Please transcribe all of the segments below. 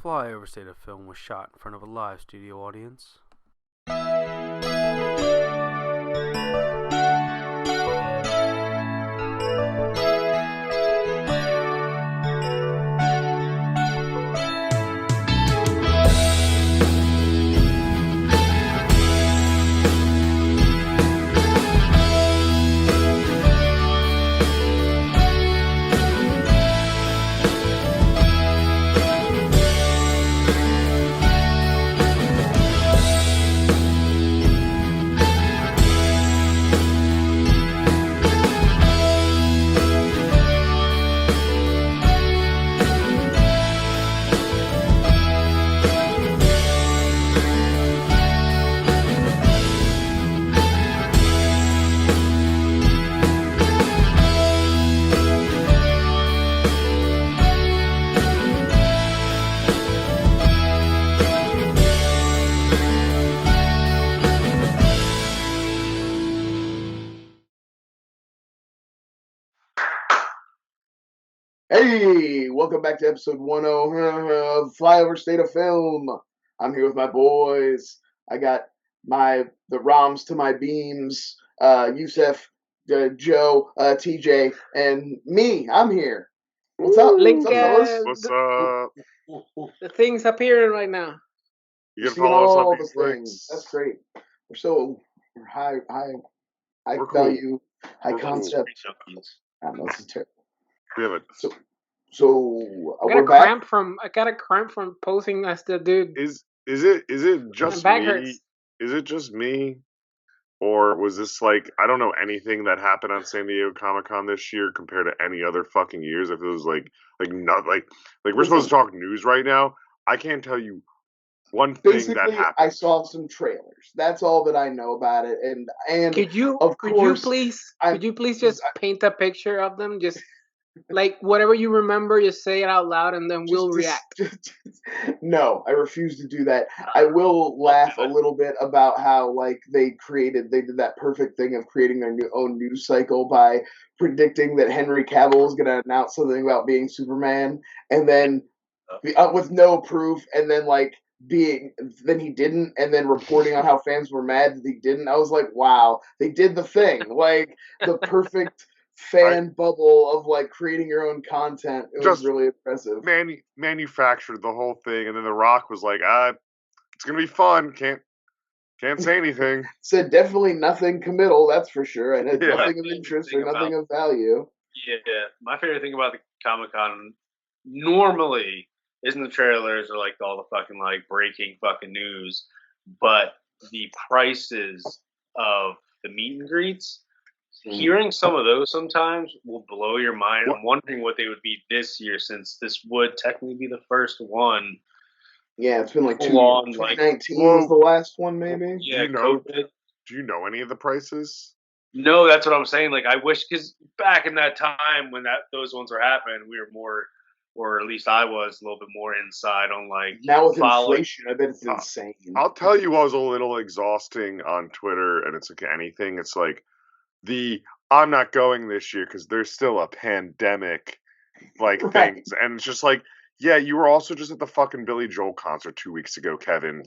Flyover State of Film was shot in front of a live studio audience. Hey, welcome back to episode 10 of Flyover State of Film. I'm here with my boys. I got the Roms to my beams, Yusef, Joe, TJ, and me. I'm here. What's up? Link, What's up, fellas? What's up? The thing's appearing right now. You can Seeing follow us all on the these things. links. That's great. We're high We're cool. value, high We're cool. concept. I know this is terrible. We have it. So I we're back. I got a cramp from posing as the dude. Is it just My back me? hurts. Is it just me? Or was this like, I don't know anything that happened on San Diego Comic-Con this year compared to any other fucking years? If it was like we're supposed to talk news right now. I can't tell you one thing Basically, that happened. I saw some trailers. That's all that I know about it. And Could you please just paint a picture of them? Just like whatever you remember, just say it out loud, and then we'll react. No, I refuse to do that. I will laugh a little bit about how they did that perfect thing of creating their own news cycle by predicting that Henry Cavill was going to announce something about being Superman, and then with no proof, and then then he didn't, and then reporting on how fans were mad that he didn't. I was like, wow, they did the thing, like the perfect fan bubble of creating your own content. It was really impressive. Manufactured the whole thing, and then The Rock was like, it's gonna be fun. Can't say anything. Said definitely nothing committal, that's for sure, and nothing of interest or nothing of value. Yeah, my favorite thing about the Comic-Con normally isn't the trailers or all the fucking breaking fucking news, but the prices of the meet and greets. Hearing some of those sometimes will blow your mind. I'm wondering what they would be this year, since this would technically be the first one. Yeah, it's been 2019 was the last one, maybe. Yeah, Do you know any of the prices? No, that's what I'm saying. I wish, because back in that time when those ones were happening, we were more, or at least I was a little bit more inside on now with inflation, I bet it's insane. I'll tell you what was a little exhausting on Twitter, and it's like anything. It's like I'm not going this year because there's still a pandemic, things, and it's just yeah, you were also just at the fucking Billy Joel concert 2 weeks ago, Kevin.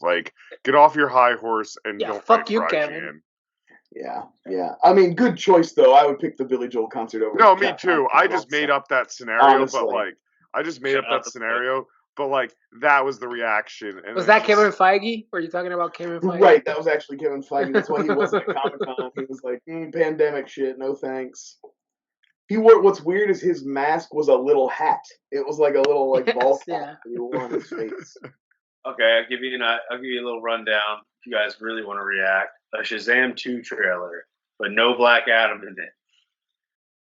Get off your high horse and don't fuck you, Kevin. Yeah. I mean, good choice though. I would pick the Billy Joel concert over. No, me too. I just made up that scenario, honestly. But that was the reaction. And was that Kevin Feige? Were you talking about Kevin Feige? Right, that was actually Kevin Feige. That's why he wasn't at Comic-Con. He was like, pandemic shit, no thanks. What's weird is his mask was a little hat. It was like a little ball cap he wore on his face. Okay, I'll give you a little rundown if you guys really want to react. A Shazam 2 trailer, but no Black Adam in it.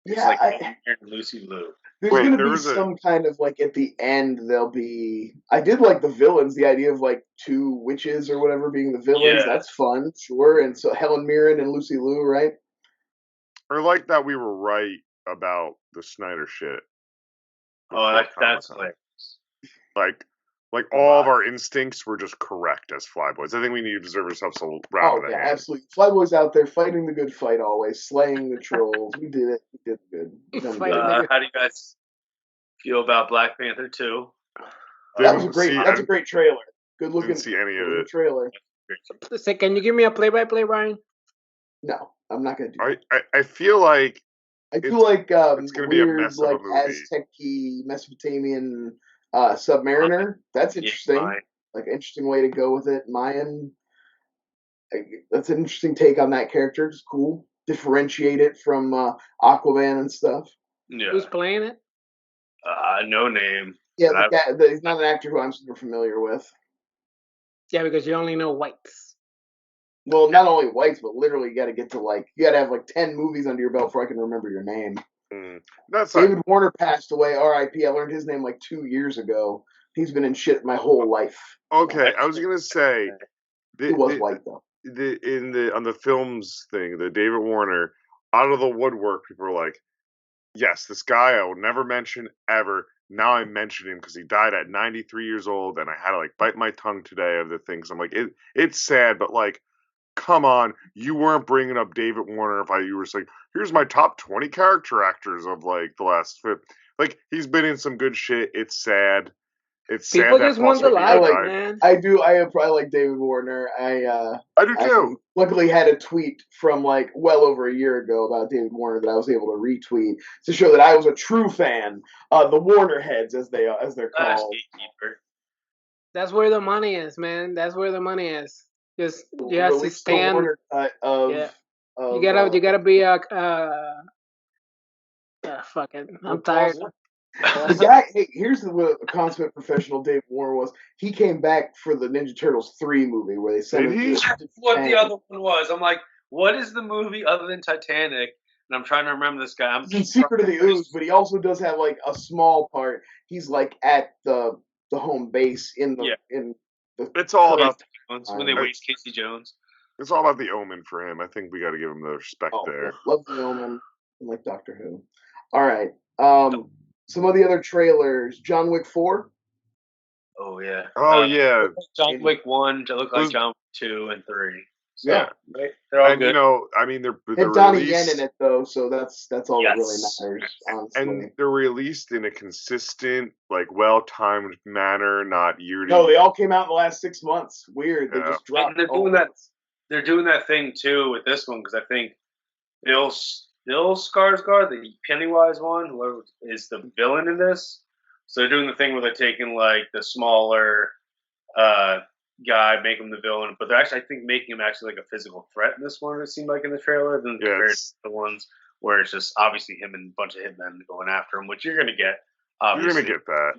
It's Lucy Liu. There's going to be some kind of at the end there'll be. I did like the villains, the idea of two witches or whatever being the villains. Yeah. That's fun, sure. And so Helen Mirren and Lucy Liu, right? Or that we were right about the Snyder shit. Oh, that's hilarious. All of our instincts were just correct as Flybois. I think we need to deserve ourselves a round of the hand. Absolutely. Flybois out there fighting the good fight always, slaying the trolls. We did it. We did good. How do you guys feel about Black Panther 2? That's a great trailer. Good looking. Didn't see any of it. Trailer. So can you give me a play-by-play, Ryan? No, I'm not gonna do that. I feel like it's gonna be a weird, mess of a movie. Aztec-y Mesopotamian Submariner. That's interesting. Like interesting way to go with it. Mayan. That's an interesting take on that character. It's cool. Differentiate it from Aquaman and stuff. Yeah. Who's playing it? No name. Yeah, he's not an actor who I'm super familiar with. Yeah, because you only know whites. Well, not only whites, but literally you got to get to you got to have 10 movies under your belt before I can remember your name. David Warner passed away, R.I.P. I learned his name 2 years ago. He's been in shit my whole life. Okay, I was gonna say he was white though. On the films thing, the David Warner, out of the woodwork, people are like, yes, this guy I will never mention ever. Now I mention him because he died at 93 years old, and I had to bite my tongue today of the things. I'm like, it's sad, but come on, you weren't bringing up David Warner if you were saying, here's my top 20 character actors of the last 5. He's been in some good shit. It's sad. It's people sad just want the life, man. I do. I probably like David Warner. I do too. Luckily, had a tweet from well over a year ago about David Warner that I was able to retweet to show that I was a true fan. The Warner heads, as they're called. That's where the money is, man. That's where the money is. Just you have to stand. Warner cut of, you gotta be a. Fuck it. I'm tired. The guy, here's what a consummate professional David Warner was. He came back for the Ninja Turtles 3 movie where they sent him. That's what the other one was. I'm like, what is the movie other than Titanic? And I'm trying to remember this guy. He's in Secret of the Ooze, but he also does have a small part. He's at the home base in the It's all about when they waste Casey Jones. It's all about the Omen for him. I think we got to give him the respect there. Love the Omen, like Doctor Who. All right. Some of the other trailers. John Wick 4. Oh yeah. Yeah. John Wick 1 to look like John Wick 2 and 3. So, yeah. Right? They're all good. They're Donnie Yen in it though, so that's all that really matters. Honestly. And they're released in a consistent, well-timed manner, not year to. No, they all came out in the last 6 months. Weird. They just dropped. And they're doing that. They're doing that thing too with this one because I think Bill Skarsgård, the Pennywise one, whoever is the villain in this. So they're doing the thing where they're taking the smaller guy, make him the villain, but they're actually, I think, making him actually a physical threat in this one. It seemed like in the trailer than compared to the ones where it's just obviously him and a bunch of hitmen going after him, which you're gonna get. Obviously. You're gonna get that.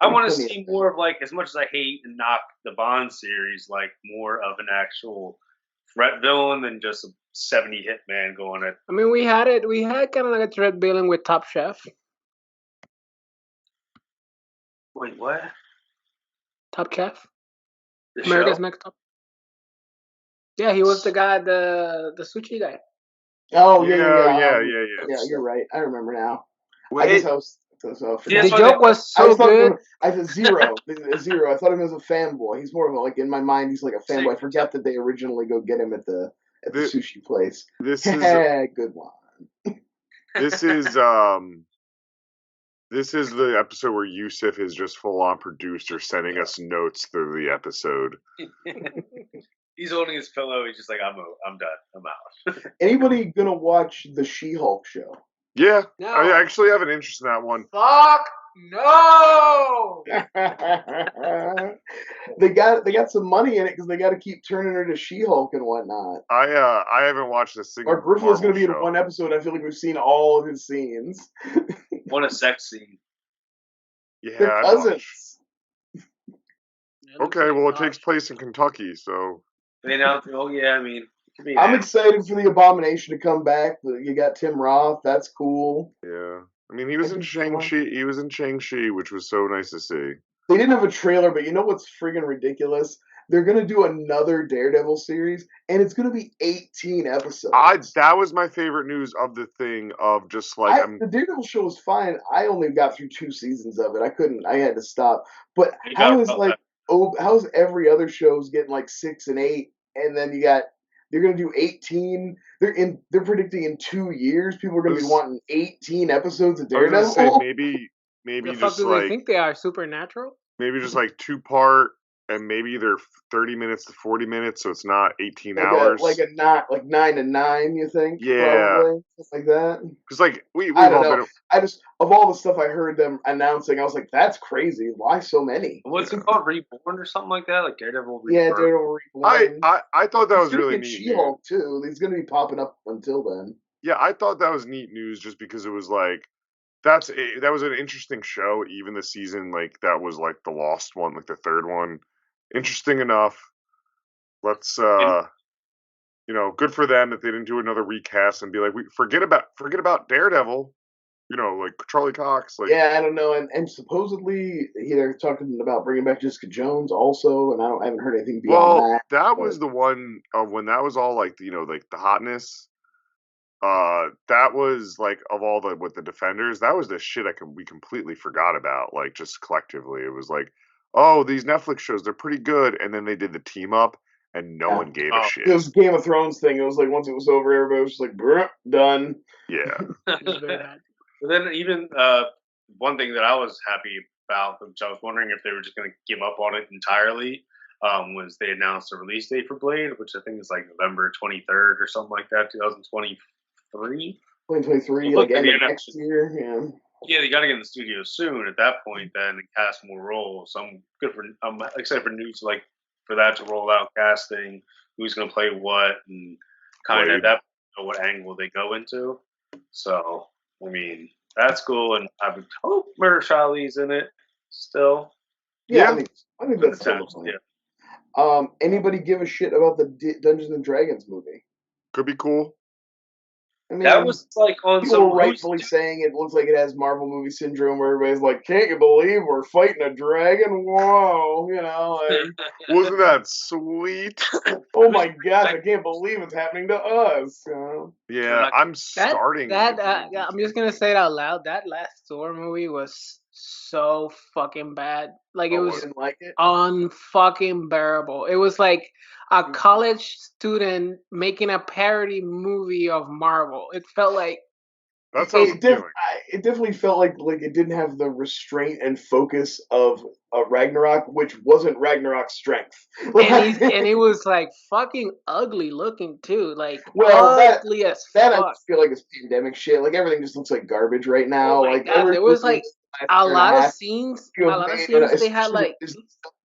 I want to see more of as much as I hate and knock the Bond series, more of an actual threat villain than just a 70 hitman going at. I mean, we had kind of a threat villain with Top Chef. Wait, what? Top Chef? The America's show? Next Top. Yeah, he was the guy, the sushi guy. Oh yeah. Yeah, you're right. I remember now. Wait. I guess I was. The joke was so good. I said Zero. I thought of him as a fanboy. He's more of in my mind, he's like a fanboy. I forgot that they originally go get him at the sushi place. This is good one. This is the episode where Yusuf is just full on producer sending us notes through the episode. He's holding his pillow. He's just like, I'm done. I'm out. Anybody gonna watch the She-Hulk show? Yeah, no. I actually have an interest in that one. Fuck no! They got some money in it because they got to keep turning her to She-Hulk and whatnot. I haven't watched a single. Mark Ruffalo's going to be in one episode. I feel like we've seen all of his scenes. What a sex scene! Yeah, they're cousins. Okay, well, it takes place in Kentucky, so. They announced. Oh yeah, I mean. I'm excited for the Abomination to come back. You got Tim Roth. That's cool. Yeah. I mean, he was in Shang-Chi. He was in Shang-Chi, which was so nice to see. They didn't have a trailer, but you know what's friggin' ridiculous? They're going to do another Daredevil series, and it's going to be 18 episodes. That was my favorite news of the thing of just the Daredevil show was fine. I only got through 2 seasons of it. I had to stop. But how is every other show's getting 6 and 8, and then they're going to do 18. They're predicting in 2 years people are going to be wanting 18 episodes of Daredevil. I was going to say maybe the fuck just do they think they are Supernatural? maybe just like 2-part, and maybe they're 30 minutes to 40 minutes, so it's not 18 like hours. Like 9 to 9, you think? Yeah. Probably. Something like that. Because like we've I don't all know. been. Of all the stuff I heard them announcing, I was like, that's crazy. Why so many? What's it called? Reborn or something like that? Like Daredevil Reborn? Yeah, Daredevil Reborn. I thought that was really neat. She-Hulk too. He's going to be popping up until then. Yeah, I thought that was neat news just because it was like that was an interesting show. Even the season like that was like the lost one, like the third one. Interesting enough. Let's good for them that they didn't do another recast and be like, we forget about Daredevil. Like Charlie Cox. Like, yeah, I don't know, and supposedly they're talking about bringing back Jessica Jones also, and I haven't heard anything beyond that. That was the one when that was all like like the hotness. That was like of all the Defenders, that was the shit we completely forgot about. Like just collectively, it was like, oh, these Netflix shows, they're pretty good, and then they did the team up, and no one gave a shit. It was Game of Thrones thing. It was like once it was over, everybody was just like, done. Yeah. But then even one thing that I was happy about, which I was wondering if they were just going to give up on it entirely, was they announced the release date for Blade, which I think is like November 23rd or something like that, 2023. 2023, like end of next year. Yeah. Yeah, they got to get in the studio soon. At that point, then and cast more roles. So I'm excited for news like for that to roll out, casting who's going to play what, and kind of that what angle they go into. So. I mean, that's cool, and I would hope Mahershala's in it still. Yeah, I think that's still fun. Yeah. Anybody give a shit about the Dungeons and Dragons movie? Could be cool. I mean, that was like on people were rightfully saying it looks like it has Marvel movie syndrome, where everybody's like, "Can't you believe we're fighting a dragon? Whoa!" Like, wasn't that sweet? Oh my gosh, I can't believe it's happening to us. Yeah, I'm starting. I'm just gonna say it out loud. That last Thor movie was so fucking bad. Like it was unfucking bearable. It was like a college student making a parody movie of Marvel. It felt like it definitely felt like it didn't have the restraint and focus of Ragnarok, which wasn't Ragnarok's strength. And it was like fucking ugly looking too. Like ugly as fuck. I just feel like it's pandemic shit. Like everything just looks like garbage right now. Oh my God, there was like a lot of scenes. They had like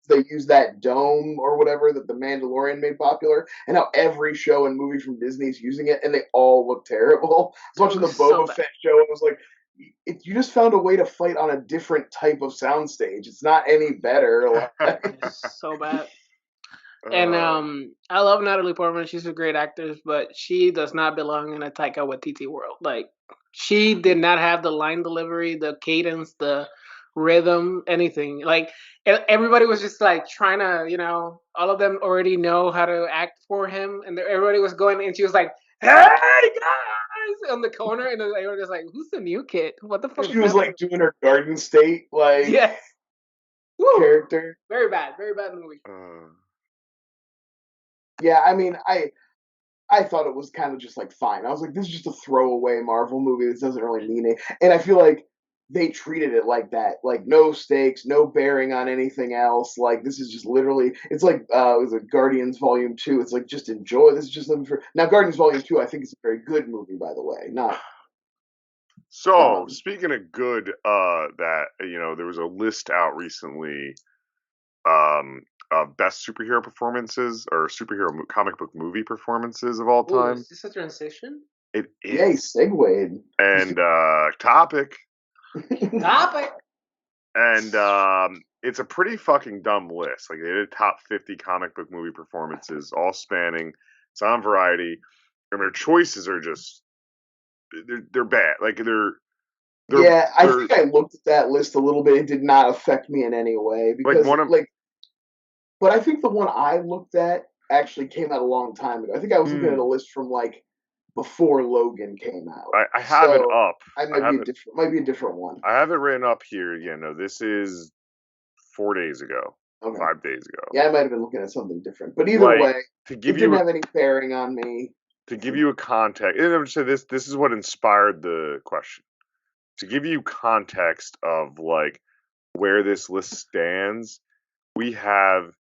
they used that dome or whatever that the Mandalorian made popular, and how every show and movie from Disney is using it, and they all look terrible. I was watching the Boba Fett show, and it was like, you just found a way to fight on a different type of soundstage. It's not any better. It's so bad. And I love Natalie Portman. She's a great actress, but she does not belong in a Taika Waititi world. Like, she did not have the line delivery, the cadence, the rhythm, anything. Like, everybody was just like trying to, all of them already know how to act for him, and everybody was going, and she was like, "Hey guys!" on the corner, and they were just like, "Who's the new kid? What the fuck?" She was like doing her Garden State character. Very bad movie. Yeah, I mean, I thought it was kind of just like fine. I was like, this is just a throwaway Marvel movie. This doesn't really mean it. And I feel like they treated it like that. Like, no stakes, no bearing on anything else. Like, this is just literally, it's like, it was a Guardians Volume 2. It's like, just enjoy. This is just something for, now Guardians Volume 2, I think is a very good movie, by the way. Not. So, speaking of good, there was a list out recently, best superhero performances or superhero comic book movie performances of all time. Is this a transition? It is. Yeah, he segued. And topic. And it's a pretty fucking dumb list. Like, they did top 50 comic book movie performances, all spanning. It's on Variety, and their choices are just they're bad. Like I think I looked at that list a little bit. It did not affect me in any way because but I think the one I looked at actually came out a long time ago. I think I was looking at a list from like before Logan came out. I have it up. Might be a different one. I have it written up here. Yeah, no, this is 4 days ago. Okay. 5 days ago. Yeah, I might have been looking at something different. But either way, it didn't have any bearing on me. To give you a context, and I would say this is what inspired the question. To give you context of like where this list stands, we have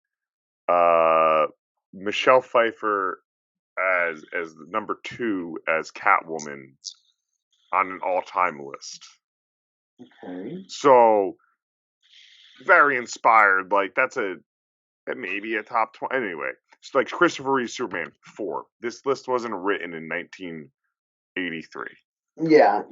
Michelle Pfeiffer as number 2 as Catwoman on an all-time list. Okay. So very inspired. Like that maybe a top 20. Anyway, it's like Christopher Reeve Superman 4. This list wasn't written in 1983. Yeah.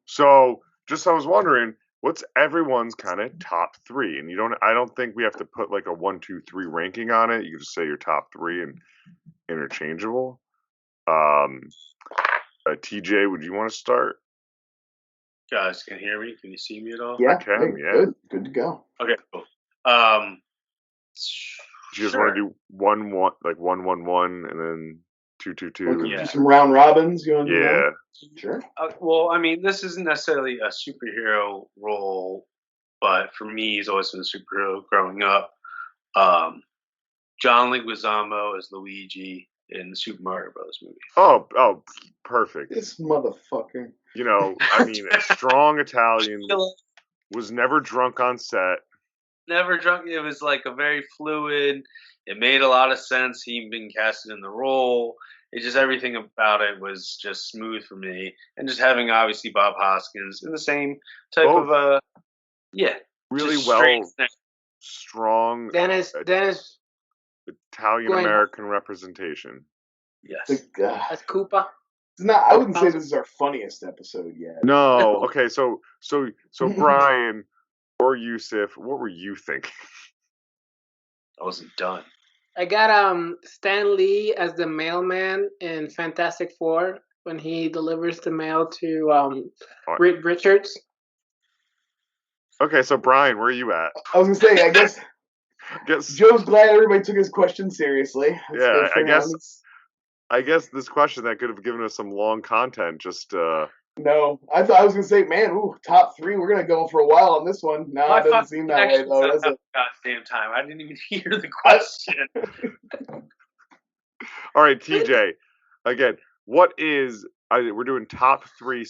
So I was wondering, what's everyone's kind of top 3? And I don't think we have to put like a 1, 2, 3 ranking on it. You can just say your top 3 and interchangeable. TJ, would you want to start? Guys, can you hear me? Can you see me at all? Yeah. I can, hey, yeah. Good to go. Okay, cool. Do you just Sure. want to do 1, 1, like 1, 1, 1, and then 2, 2, 2? Like, Yeah. do some round robins. You want to do Yeah. that? Sure. Well, I mean, this isn't necessarily a superhero role, but for me, he's always been a superhero growing up. John Leguizamo as Luigi in the Super Mario Bros. Movie. Oh, perfect. This motherfucker. You know, I mean, a strong Italian, was never drunk on set. Never drunk. It was like a very fluid. It made a lot of sense. He being casted in the role. It just everything about it was just smooth for me, and just having obviously Bob Hoskins in the same type of really just well, straight. strong Dennis Italian American representation. Yes, as Koopa. It's not. I wouldn't say this is our funniest episode yet. No. Okay. So Brian or Yusuf, what were you thinking? I wasn't done. I got Stan Lee as the mailman in Fantastic Four when he delivers the mail to Reed Richards. Okay, so Brian, where are you at? I was gonna say, I guess Joe's glad everybody took his question seriously. That's yeah, good for I guess this question that could have given us some long content just No, I thought I was gonna say, man, top 3. We're gonna go for a while on this one. No, it doesn't seem that way though, does it? Goddamn time! I didn't even hear the question. All right, TJ. Again, what is we're doing top 3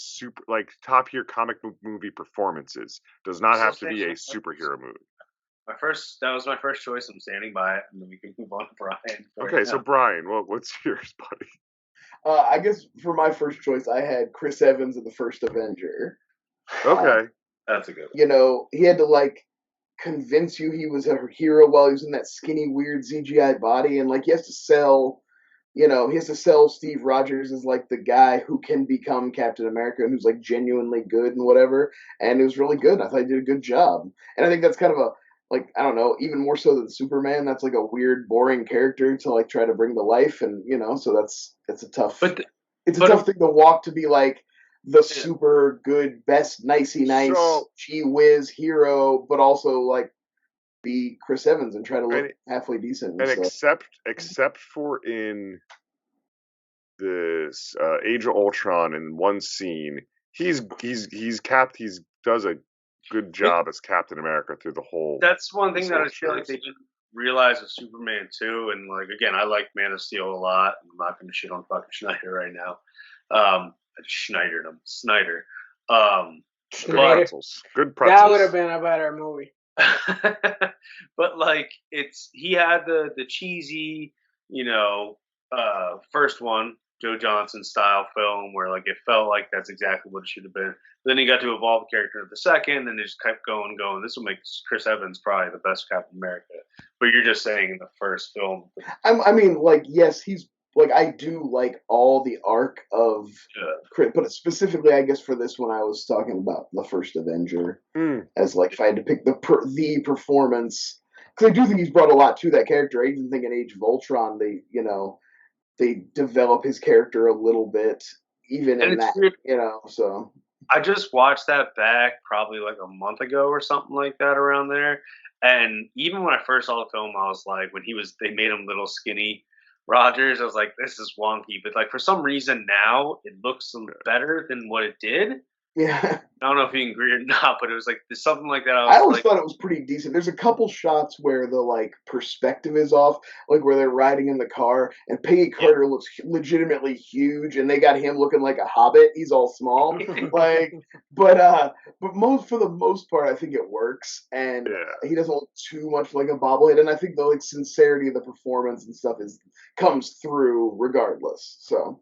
top tier comic movie performances. Does not have to be a superhero movie. That was my first choice. I'm standing by it, and then we can move on to Brian. Okay, so Brian, what's yours, buddy? I guess for my first choice, I had Chris Evans in the first Avenger. Okay, that's a good one. You know, he had to convince you he was a hero while he was in that skinny, weird CGI body, and he has to sell. He has to sell Steve Rogers as the guy who can become Captain America and who's genuinely good and whatever. And it was really good. I thought he did a good job. And I think that's kind of a I don't know, even more so than Superman. That's a weird, boring character to try to bring to life. And so it's a tough. It's a tough thing to walk to be the super good, best, nicey nice, gee whiz hero, but also be Chris Evans and try to look halfway decent. And except for in this Age of Ultron in one scene, he does a good job as Captain America through the whole. That's one thing that I feel like they didn't realize with Superman too. And again, I like Man of Steel a lot. I'm not going to shit on fucking Schneider right now. Snyder. Good pretzels. That would have been a better movie. But he had the cheesy, first one, Joe Johnson style film where it felt like that's exactly what it should have been. Then he got to evolve the character into the second, and they just kept going. This will make Chris Evans probably the best Captain America. But you're just saying in the first film. I mean, yes, he's I do like all the arc of Chris, but specifically, I guess for this one, I was talking about the first Avenger as if I had to pick the performance, because I do think he's brought a lot to that character. I even think in Age of Ultron, they develop his character a little bit, even in that, so. I just watched that back probably a month ago or something like that around there. And even when I first saw the film, I was when they made him little skinny Rogers, I was this is wonky. But for some reason now it looks better than what it did. Yeah. I don't know if you can agree or not, but it was like there's something like that. I always like, thought it was pretty decent. There's a couple shots where the like perspective is off, like where they're riding in the car, and Peggy Carter looks legitimately huge, and they got him looking like a hobbit. He's all small, like, but most for the most part, I think it works, and he doesn't look too much like a bobblehead. And I think the like sincerity of the performance and stuff comes through regardless. So.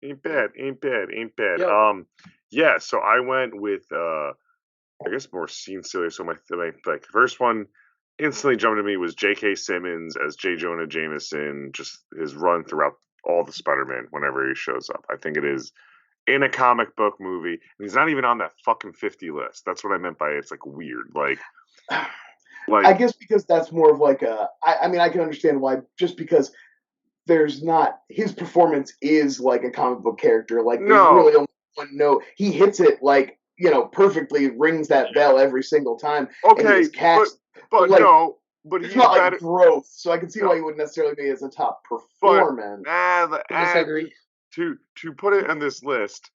Ain't bad. Yo. Yeah, so I went with I guess more scene silly. So my like first one instantly jumped to me was J.K. Simmons as J. Jonah Jameson, just his run throughout all the Spider-Man whenever he shows up. I think it is in a comic book movie, and he's not even on that fucking 50 list. That's what I meant by it's like weird. Like I guess because that's more of like I mean, I can understand why, just because there's not, his performance is like a comic book character. Like, there's really only one note. He hits it like, perfectly, rings that bell every single time. Okay, but like, no, but it's not like growth, so I can see why he wouldn't necessarily be as a top performance. Disagree. To put it on this list,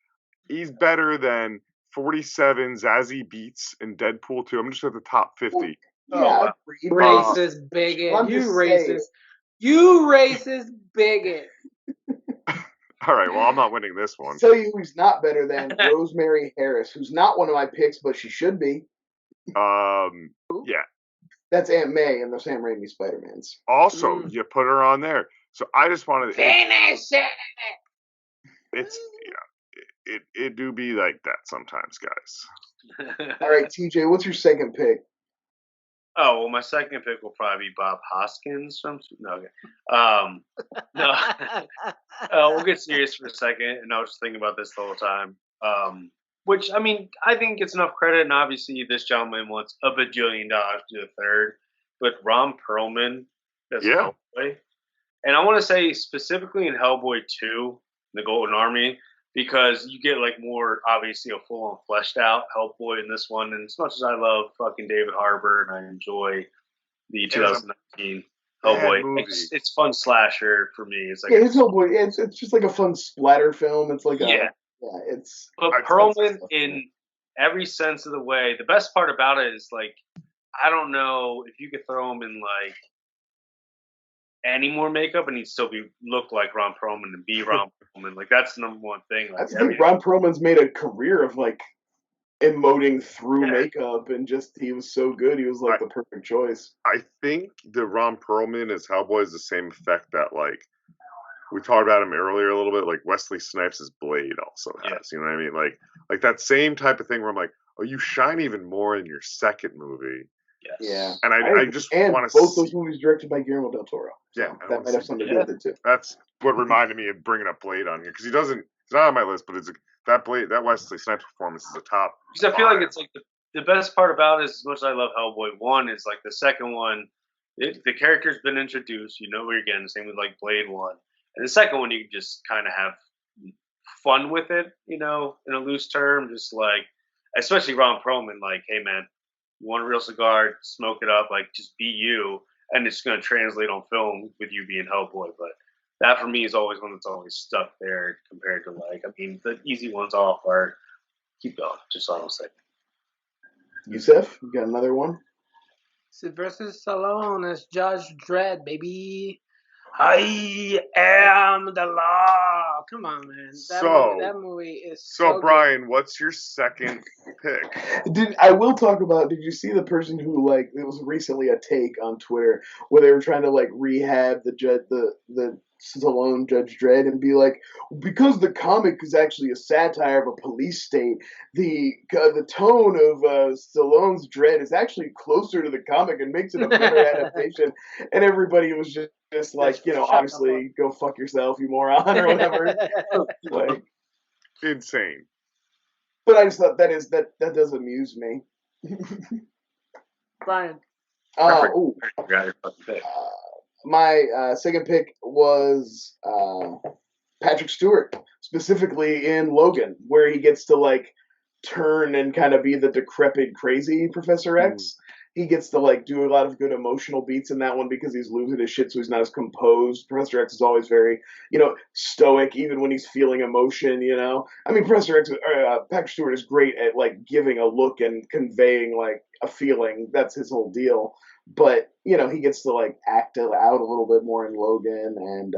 he's better than 47 Zazie Beetz in Deadpool 2. I'm just at the top 50. Yeah, racist bigot. You racist bigot. All right, well, I'm not winning this one. I'll tell you who's not better than Rosemary Harris, who's not one of my picks, but she should be. Yeah. That's Aunt May in the Sam Raimi Spider-Mans. Also, you put her on there. So I just wanted to finish it. It's it do be like that sometimes, guys. All right, TJ, what's your second pick? Oh, well, my second pick will probably be Bob Hoskins. No, we'll get serious for a second. And I was just thinking about this the whole time. Which, I mean, I think gets enough credit. And obviously, this gentleman wants $1 bajillion to do the third. But Ron Perlman as Hellboy. And I want to say specifically in Hellboy 2, The Golden Army, because you get like more, obviously, a full-on fleshed out Hellboy in this one. And as much as I love fucking David Harbour and I enjoy the 2019 Hellboy, it's fun slasher for me. It's like his Hellboy. It's just like a fun splatter film. It's like it's. But Perlman in every sense of the way. The best part about it is like, I don't know if you could throw him in like any more makeup and he'd still look like Ron Perlman and be Ron Perlman. Like, that's the number one thing. Like, I think Ron Perlman's made a career of like emoting through makeup, and just he was so good. He was like the perfect choice. I think the Ron Perlman as Hellboy is the same effect that like we talked about him earlier a little bit. Like Wesley Snipes' Blade also has. You know what I mean? Like that same type of thing where I'm like, oh, you shine even more in your second movie. Yes. Yeah, and I just want to both those movies directed by Guillermo del Toro. So that might have something to do with it too. That's what reminded me of bringing up Blade on here, because he's not on my list, but it's that Wesley Snipes performance is the top. Because I feel like it's like the best part about it is, as much as I love Hellboy 1, is like the second one, the character's been introduced, you know what you're getting. Same with like Blade 1, and the second one you can just kind of have fun with it, in a loose term, just like, especially Ron Perlman, like, hey man, you want a real cigar, smoke it up, like, just be you, and it's going to translate on film with you being Hellboy. But that, for me, is always one that's always stuck there compared to, like, I mean, the easy ones off are, keep going, just so I don't say. Yusef, you got another one? Sylvester Stallone as Judge Dredd, baby. I am the law. Come on, man. That movie is so Brian, good. what's your second pick? I will talk about, did you see the person who, like, it was recently a take on Twitter where they were trying to, like, rehab the Stallone Judge Dredd and be like, because the comic is actually a satire of a police state, the tone of Stallone's Dredd is actually closer to the comic and makes it a better adaptation. And everybody was just like, obviously, go fuck yourself, you moron, or whatever. Like, insane. But I just thought that does amuse me. Brian. My second pick was Patrick Stewart, specifically in Logan, where he gets to like turn and kind of be the decrepit, crazy Professor X. he gets to like do a lot of good emotional beats in that one because he's losing his shit, so he's not as composed. Professor X is always very, stoic, even when he's feeling emotion. I mean, Professor X, Patrick Stewart is great at like giving a look and conveying like a feeling. That's his whole deal. But he gets to like act out a little bit more in Logan, and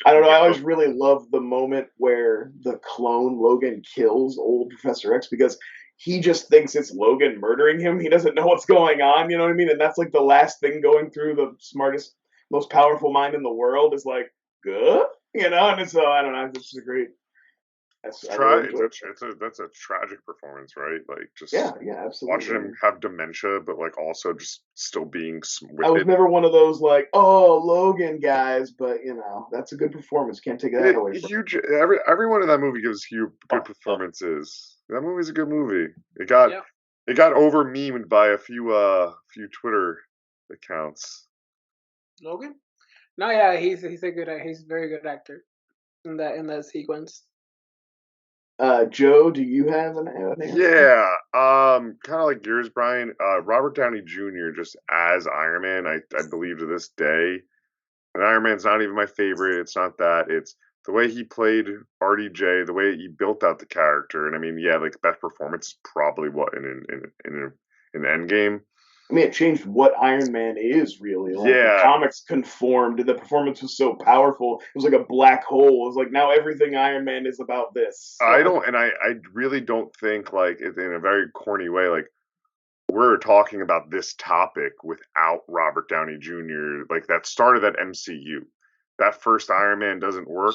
I don't know. I always really love the moment where the clone Logan kills old Professor X because he just thinks it's Logan murdering him. He doesn't know what's going on. You know what I mean? And that's like the last thing going through the smartest, most powerful mind in the world is like, good, And so I don't know. It's just a great. That's a tragic performance, right? Like just yeah, absolutely. Watching him have dementia, but like also just still being. I was never one of those like, oh, Logan guys, but that's a good performance. Can't take that away from huge. Everyone in that movie gives good performances. That movie's a good movie. It got over memed by a few Twitter accounts. Logan? No, yeah, he's a very good actor in that sequence. Joe, do you have an answer? Yeah, kind of like yours, Brian. Robert Downey Jr. just as Iron Man, I believe to this day. And Iron Man's not even my favorite. It's not that. It's the way he played RDJ, the way he built out the character. And I mean, yeah, like best performance is probably what in Endgame. I mean, it changed what Iron Man is, really. Like, the comics conformed. The performance was so powerful. It was like a black hole. It was like, now everything Iron Man is about this. So. I really don't think, like, in a very corny way, like, we're talking about this topic without Robert Downey Jr. Like, that started that MCU. That first Iron Man doesn't work.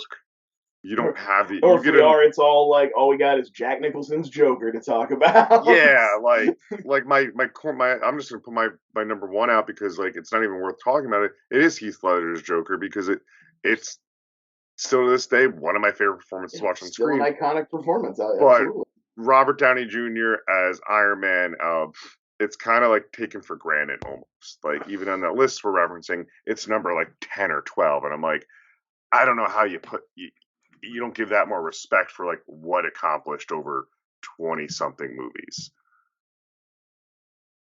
You don't have the. Or if we are, it's all like all we got is Jack Nicholson's Joker to talk about. Yeah, like my I'm just gonna put my number one out because like it's not even worth talking about it. It is Heath Ledger's Joker because it's still to this day one of my favorite performances to watch on screen. Still an iconic performance, but Robert Downey Jr. as Iron Man, it's kind of like taken for granted almost. Like even on that list we're referencing, it's number like 10 or 12, and I'm like, I don't know how you don't give that more respect for like what accomplished over 20-something movies.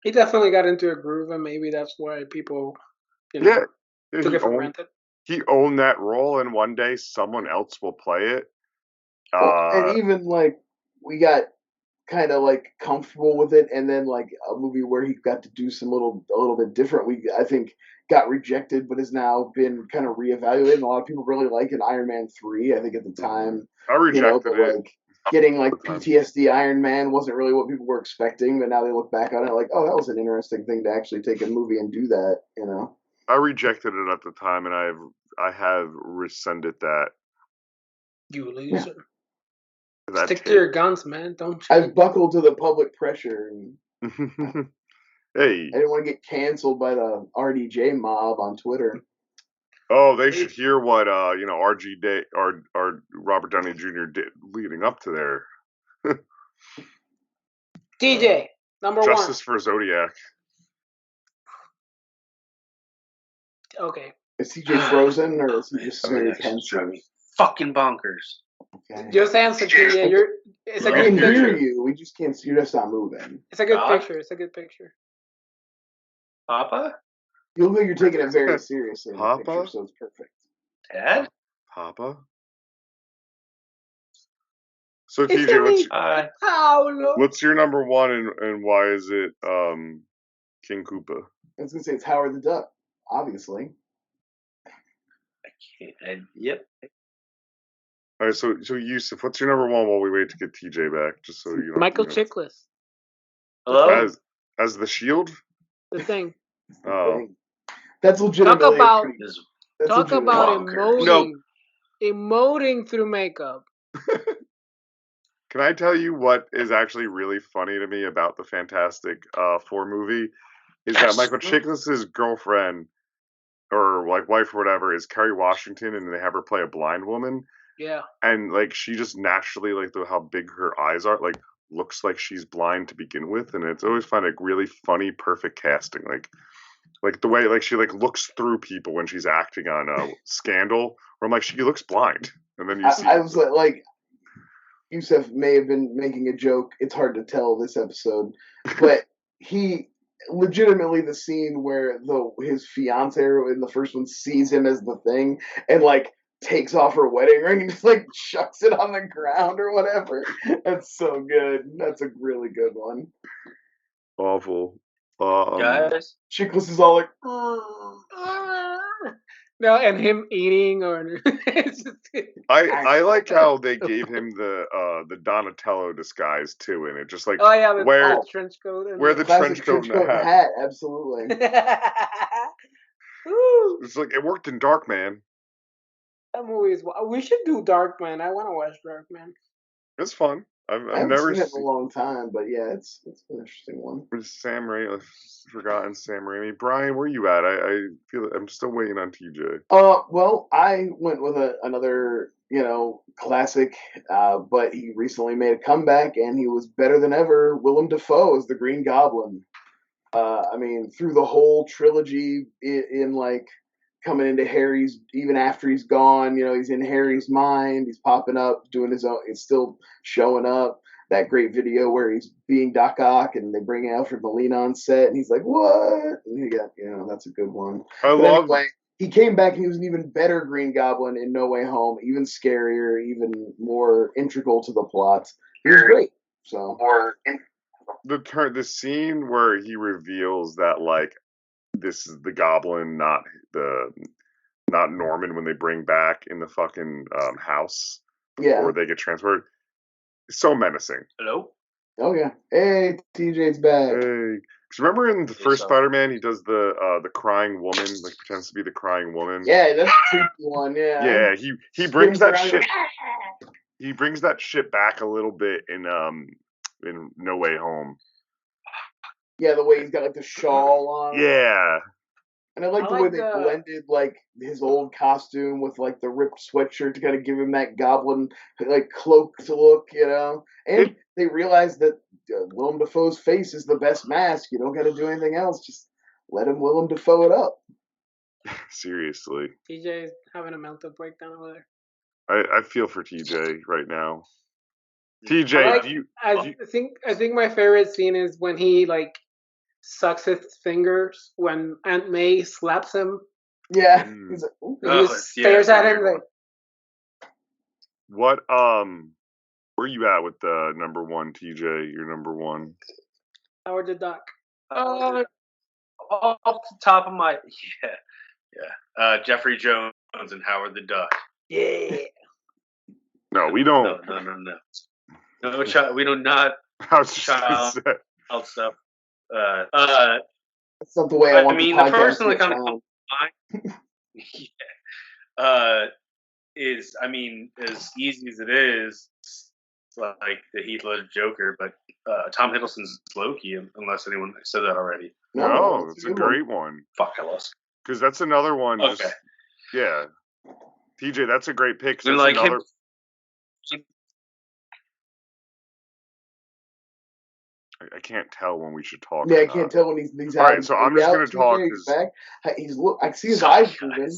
He definitely got into a groove, and maybe that's why people, took it for granted. He owned that role, and one day someone else will play it. And even like we got kind of like comfortable with it, and then like a movie where he got to do some a little bit different. I think got rejected, but has now been kind of reevaluated. And a lot of people really like it. Iron Man 3. I think at the time, I rejected it. Like getting like PTSD Iron Man wasn't really what people were expecting, but now they look back on it like, oh, that was an interesting thing to actually take a movie and do that. I rejected it at the time, and I have rescinded that. You loser. Yeah. Stick to your guns, man. Don't. I've buckled to the public pressure. And hey, I didn't want to get canceled by the RDJ mob on Twitter. Oh, they should hear what Robert Downey Jr. did leading up to there. DJ number Justice 1. Justice for Zodiac. Okay. Is TJ frozen or is he just very tense? Fucking bonkers. Okay. Just answer, TJ. It's a good picture. We can hear you. We just can't see. You're just not moving. It's a good picture. It's a good picture. Papa? You look like you're taking it very seriously. Papa? Picture, so it's perfect. Dad? Papa? So TJ, what's your number one and why is it King Koopa? I was gonna say it's Howard the Duck, obviously. I can't. Yep. All right, so Yusuf, what's your number one while we wait to get TJ back? Just so you know. Michael Chiklis. Hello. As the Shield. The Thing. Oh. That's legitimately Talk about emoting through makeup. Can I tell you what is actually really funny to me about the Fantastic Four movie? Is that Michael Chiklis' girlfriend or like wife or whatever is Kerry Washington, and they have her play a blind woman. Yeah. And like she just naturally like how big her eyes are, like looks like she's blind to begin with, and it's always find like really funny, perfect casting, like the way like she like looks through people when she's acting on Scandal, where I'm like she looks blind, and then you see. I was like, Yusuf may have been making a joke. It's hard to tell this episode, but he legitimately the scene where his fiance in the first one sees him as the Thing and like takes off her wedding ring and just like chucks it on the ground or whatever. That's so good. That's a really good one. Awful. Guys, Chickless is all like, no, and him eating or I like how they gave him the Donatello disguise too in it, just like oh yeah, where the trench coat and the classic trench coat and the hat. absolutely. Woo. It's like it worked in Darkman. That movie is. We should do Darkman. I want to watch Darkman. It's fun. I haven't never seen it in a long time, but yeah, it's an interesting one. Sam Raimi. I've forgotten Sam Raimi. Brian, where you at? I feel I'm still waiting on TJ. Well, I went with another classic, but he recently made a comeback and he was better than ever. Willem Dafoe as the Green Goblin. I mean, through the whole trilogy, in like coming into Harry's, even after he's gone, he's in Harry's mind. He's popping up, doing his own. It's still showing up. That great video where he's being Doc Ock, and they bring Alfred Molina on set, and he's like, "What?" And he got, that's a good one. Anyway, he came back, and he was an even better Green Goblin in No Way Home, even scarier, even more integral to the plot. He was great. So, the scene where he reveals that like this is the Goblin, not Norman, when they bring back in the fucking house before they get transferred. It's so menacing. Hello? Oh yeah. Hey, TJ's back. Hey. Remember in the first Spider-Man, he does the crying woman, like pretends to be the crying woman. Yeah, that's a creepy one. Yeah. Yeah, he brings that shit. He brings that shit back a little bit in No Way Home. Yeah, the way he's got like the shawl on. Yeah. And I like the way they blended like his old costume with like the ripped sweatshirt to kind of give him that goblin like cloak to look, And they realized that Willem Dafoe's face is the best mask. You don't got to do anything else. Just let him Willem Dafoe it up. Seriously. TJ is having a mental breakdown over there. I feel for TJ right now. TJ, I think my favorite scene is when he like sucks his fingers when Aunt May slaps him. Yeah. He's like, he just stares at him like. What where you at with the number one, TJ? Your number one. Howard the Duck. Off the top of my Jeffrey Jones and Howard the Duck. Yeah. No, we don't. No, we do not. Child stuff. That's not the way I want. I mean, the first one that comes to mind, is, I mean, as easy as it is, like the Heath Ledger Joker, but Tom Hiddleston's Loki, unless anyone said that already. No, it's a great one. Fuck, I lost. Because that's another one. Okay. Yeah. TJ, that's a great pick. And like another... I can't tell when we should talk. Yeah, I can't tell when he's all right, so I'm just going to talk. I see his eyes moving.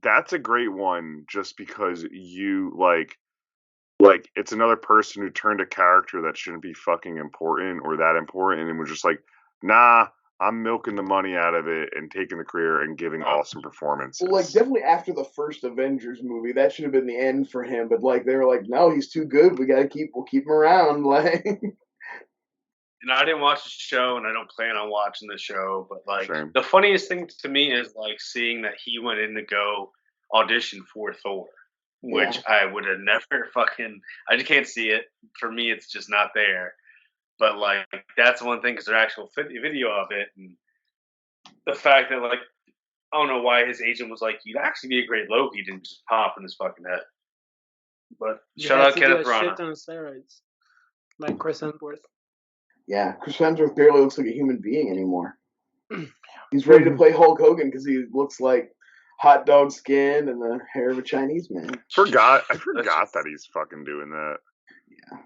That's a great one just because you like it's another person who turned a character that shouldn't be fucking important or that important and was just like, nah, I'm milking the money out of it and taking the career and giving awesome performances. Well, like definitely after the first Avengers movie, that should have been the end for him. But like they were like, no, he's too good. We'll keep him around. Like, and I didn't watch the show, and I don't plan on watching the show. But like Same. The funniest thing to me is like seeing that he went in to go audition for Thor, which I would have never fucking. I just can't see it. For me, it's just not there. But like that's one thing because there's actual video of it, and the fact that like I don't know why his agent was like, "You'd actually be a great Loki," didn't just pop in his fucking head. But shout out Kenneth Branagh. Shit on steroids, like Chris Hemsworth. Yeah, Chris Hemsworth barely looks like a human being anymore. He's ready to play Hulk Hogan because he looks like hot dog skin and the hair of a Chinese man. I forgot that he's fucking doing that. Yeah.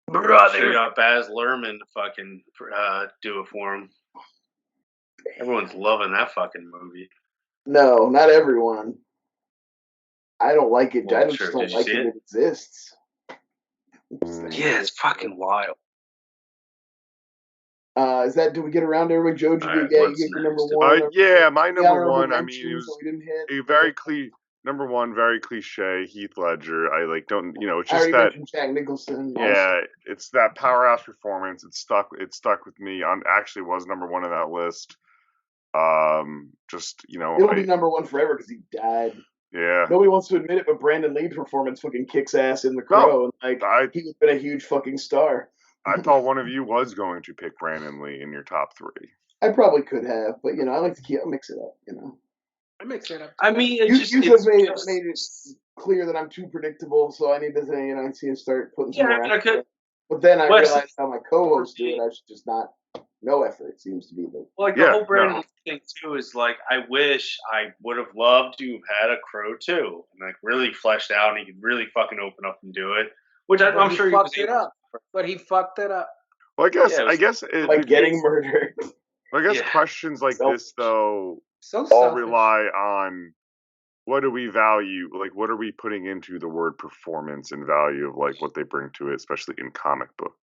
Brother. Should have got Baz Luhrmann to fucking do it for him. Everyone's loving that fucking movie. No, not everyone. I don't like it. Well, I just don't like it exists. Yeah, it's fucking wild. Do we get around to everybody? Joe, did you get your number next? one? Yeah, my number one. I mean, mentions it was that we didn't hit. a very number one, very cliche. Heath Ledger. I don't. It's I just already that. mentioned Jack Nicholson. Yeah, it's that powerhouse performance. It stuck with me. Actually was number one on that list. It'll be number one forever because he died. Yeah. Nobody wants to admit it, but Brandon Lee's performance fucking kicks ass in The Crow, and he would have been a huge fucking star. I thought one of you was going to pick Brandon Lee in your top three. I probably could have, but I like to mix it up. I mix it up. I mean, you just made it clear that I'm too predictable, so I need to say, I need to start putting some more effort. But then I realized how my co-hosts do it. I should just not. No effort seems to be the the whole Brandon thing too is I wish I would have loved to have had a Crow too, and really fleshed out, and he could really fucking open up and do it. Which I'm sure he fucked it up. But he fucked it up. Well, I guess like getting murdered. I guess questions like this though rely on what do we value? What are we putting into the word performance and value of what they bring to it, especially in comic book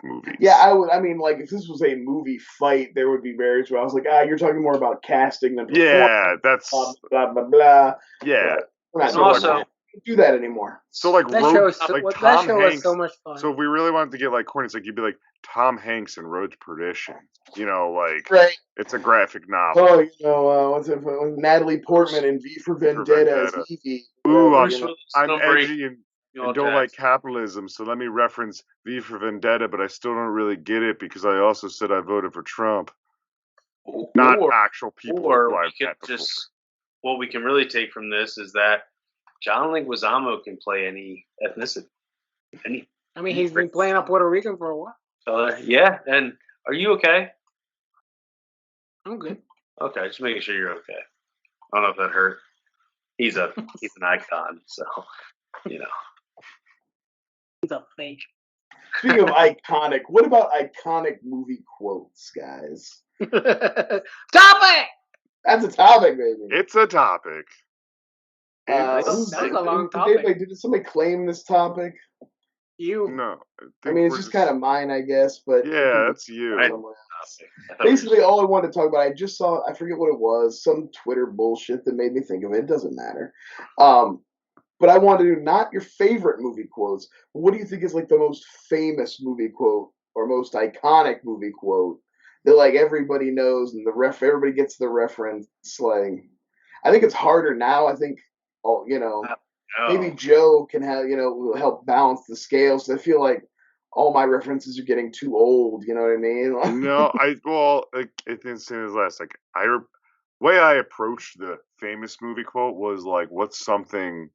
movies? Yeah, I mean, if this was a movie fight, there would be barriers where I was like, you're talking more about casting than performance. Yeah, that's blah blah blah blah. Yeah, we're not don't do that anymore. So that show was so much fun. So if we really wanted to get corny, it's you'd be Tom Hanks in Road to Perdition. Right. It's a graphic novel. Oh, what's it? Natalie Portman in V for Vendetta as Evie. Ooh, I'm edgy and don't like capitalism, so let me reference V for Vendetta, but I still don't really get it because I also said I voted for Trump. Not actual people. What we can really take from this is that John Leguizamo can play any ethnicity. I mean, he's been playing a Puerto Rican for a while. Yeah, and are you okay? I'm good. Okay, just making sure you're okay. I don't know if that hurt. He's an icon, so He's a fake. Speaking of iconic, what about iconic movie quotes, guys? Topic! That's a topic, baby. It's a topic. That's a long topic. Did somebody claim this topic? You. No. I mean, it's just kind of mine, I guess. But yeah, that's you. Basically, all I wanted to talk about, I just saw, I forget what it was, some Twitter bullshit that made me think of it. It doesn't matter. But I wanted to do not your favorite movie quotes. What do you think is the most famous movie quote or most iconic movie quote that everybody knows and everybody gets the reference? I think it's harder now. I think maybe Joe can have will help balance the scales. I feel like all my references are getting too old. You know what I mean? No, it didn't say as last. Way I approached the famous movie quote was what's something.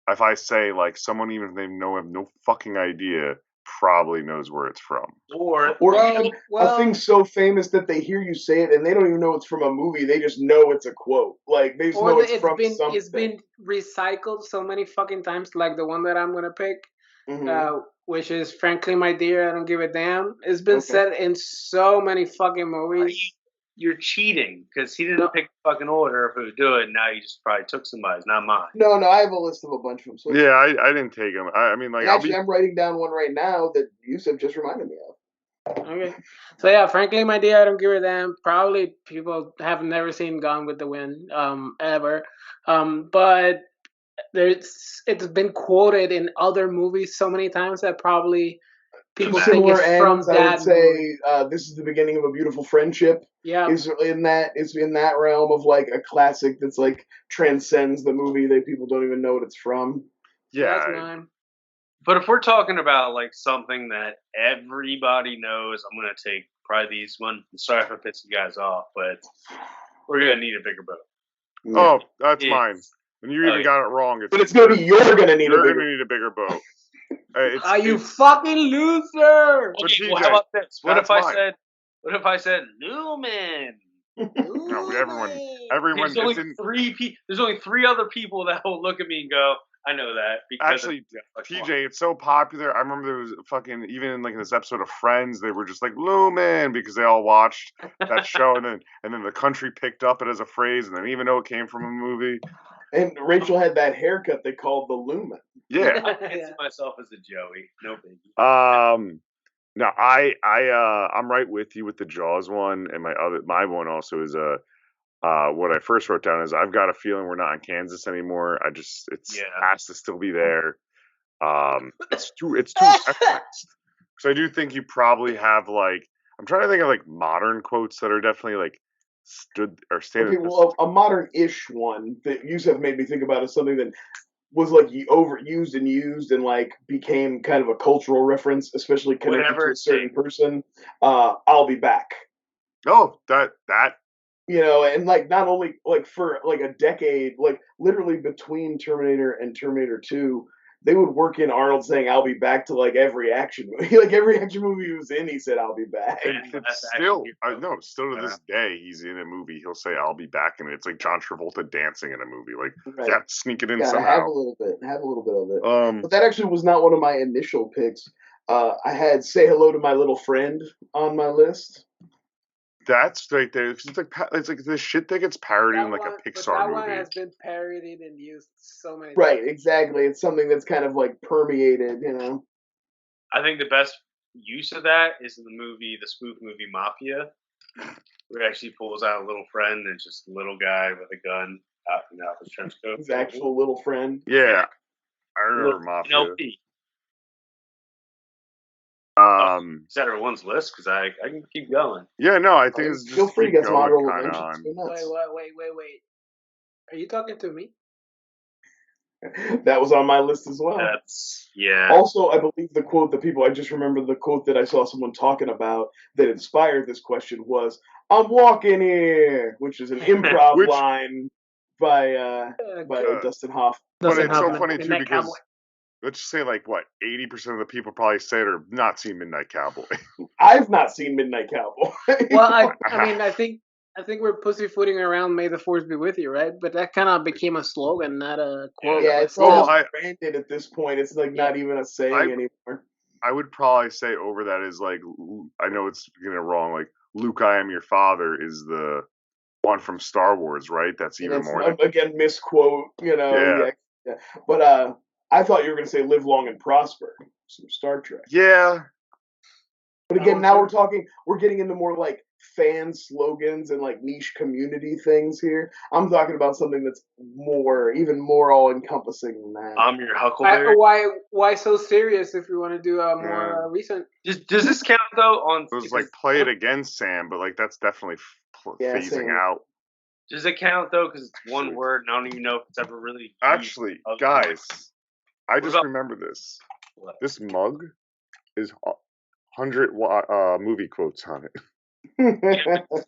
If I say someone, even if they have no fucking idea, probably knows where it's from. Or a thing so famous that they hear you say it and they don't even know it's from a movie. They just know it's a quote. They just know it's from something. It's been recycled so many fucking times. Like the one that I'm gonna pick, which is "Frankly, my dear, I don't give a damn." It's been said in so many fucking movies. You're cheating because he didn't pick the fucking order if it was good. Now you just probably took somebody's, not mine. No, I have a list of a bunch of them. So yeah, I didn't take them. I mean, I'm writing down one right now that Yusuf just reminded me of. Okay. So yeah, frankly, my dear, I don't give a damn. Probably people have never seen Gone with the Wind, ever. But it's been quoted in other movies so many times that probably people think it's from that. I would say This Is the Beginning of a Beautiful Friendship. Yeah, is in that realm of a classic that's transcends the movie that people don't even know what it's from. Yeah. That's mine. But if we're talking about something that everybody knows, I'm gonna take probably these one. Sorry if I pissed you guys off, but we're gonna need a bigger boat. Yeah. Oh, that's mine. And you even got it wrong. But it's gonna be you're gonna need a bigger boat. Are you fucking loser? Okay, well, how about this? What if I said Newman? No, everyone. There's only three other people that will look at me and go, I know that. Actually, TJ, it's so popular. I remember there was even in this episode of Friends, they were just Lumen because they all watched that show, and then the country picked up it as a phrase, and they didn't even know it came from a movie. And Rachel had that haircut they called the Lumen. Yeah, I fancy myself as a Joey. No biggie. No, I'm right with you with the Jaws one, and my one also is what I first wrote down is I've got a feeling we're not in Kansas anymore. Has to still be there. It's too Westernized. Because I do think you probably have like I'm trying to think of like modern quotes that are definitely like standing. Okay, well, a modern-ish one that you have made me think about is something that was like overused and used and like became kind of a cultural reference, especially connected to a certain person. I'll be back. Oh, that and like not only like for like a decade, like literally between Terminator and Terminator 2, they would work in Arnold saying "I'll be back" to like every action movie. Like every action movie he was in, he said "I'll be back." Still to this day, he's in a movie. He'll say "I'll be back," and it's like John Travolta dancing in a movie. Like, right. Sneak it in somehow. Have a little bit of it. But that actually was not one of my initial picks. I had "Say Hello to My Little Friend" on my list. That's right there. It's like this shit that gets parodied in like a Pixar movie. That one has been parodied and used so many times. Right, exactly. It's something that's kind of like permeated, I think the best use of that is in the spoof movie Mafia, where he actually pulls out a little friend and it's just a little guy with a gun out his trench coat. His actual little friend. Yeah, I remember Mafia. LP. Is that everyone's list? Because I can keep going. Yeah, no, I think it's just feel free to get some honorable mentions. Wait. Are you talking to me? That was on my list as well. Also, I believe the quote I just remember the quote that I saw someone talking about that inspired this question was "I'm walking here," which is an improv line by Dustin Hoffman. But it's so funny too because let's just say like what 80% of the people probably say they're not seen Midnight Cowboy. I've not seen Midnight Cowboy. Well, I mean, I think we're pussyfooting around "May the Force be with you," right? But that kind of became a slogan, not a quote. Yeah, it's almost branded at this point. It's like not even a saying anymore. I would probably say over that is like I know it's wrong. Like Luke, I am your father is the one from Star Wars, right? That's even more. Again, misquote. Yeah. But I thought you were going to say "Live long and prosper," some Star Trek. Yeah. But again, now we're getting into more like fan slogans and like niche community things here. I'm talking about something that's even more all encompassing than that. I'm your Huckleberry. Why so serious if you want to do a more recent? Does this count though? It was like play it again, Sam, but like that's definitely phasing out. Does it count though? Because it's one word, and I don't even know if it's ever really. Actually, guys, I just remember this. What? This mug is 100 movie quotes on it.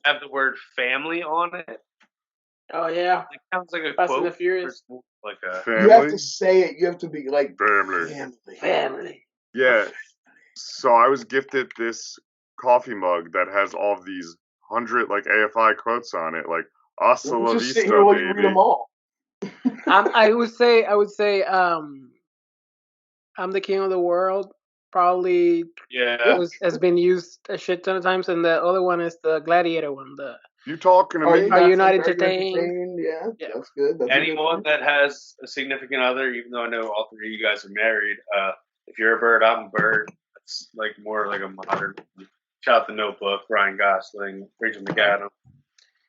Have the word family on it. Oh yeah, it sounds like a Fast quote. And the Furious. Like a family? You have to say it. You have to be like family. Yeah. So I was gifted this coffee mug that has all of these 100 like AFI quotes on it, like "Hasta la vista, baby." You read them all. I would say, "I'm the king of the world." Probably, has been used a shit ton of times, and the other one is the Gladiator one. You talking to me? Are you not entertained? Yeah, that's good. Anyone that has a significant other, even though I know all three of you guys are married, if you're a bird, I'm a bird. It's like more like a modern. Shout out The Notebook, Ryan Gosling, Rachel McAdams.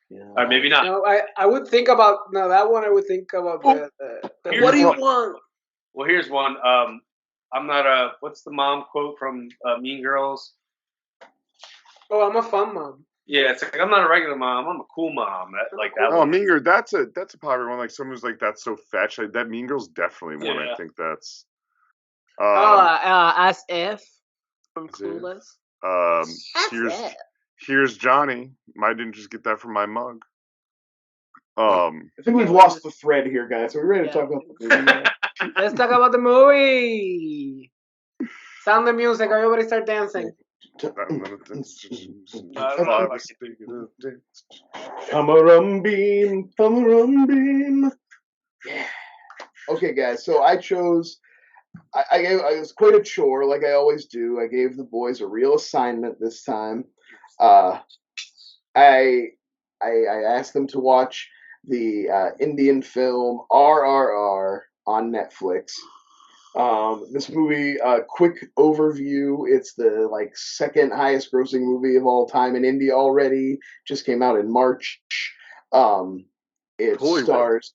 Yeah. Maybe not. No, I would think about that one. I would think about the what do you want? Well, here's one. I'm not a. What's the mom quote from Mean Girls? Oh, I'm a fun mom. Yeah, it's like I'm not a regular mom. I'm a cool mom. That. Oh, Mean Girls. That's a popular one. Like someone who's like that's so fetch. Like, that Mean Girls definitely one. I think that's. As F from Clueless. Here's Johnny. I didn't just get that from my mug. I think we've lost the thread here, guys. Are we ready to talk about the movie? Let's talk about the movie. Sound the music. Everybody start dancing. Komaram Bheem. Yeah. Okay, guys. So I chose. I was quite a chore, like I always do. I gave the boys a real assignment this time. I asked them to watch the Indian film RRR on Netflix. This movie, quick overview. It's the second highest grossing movie of all time in India already. Just came out in March. Um, it Holy stars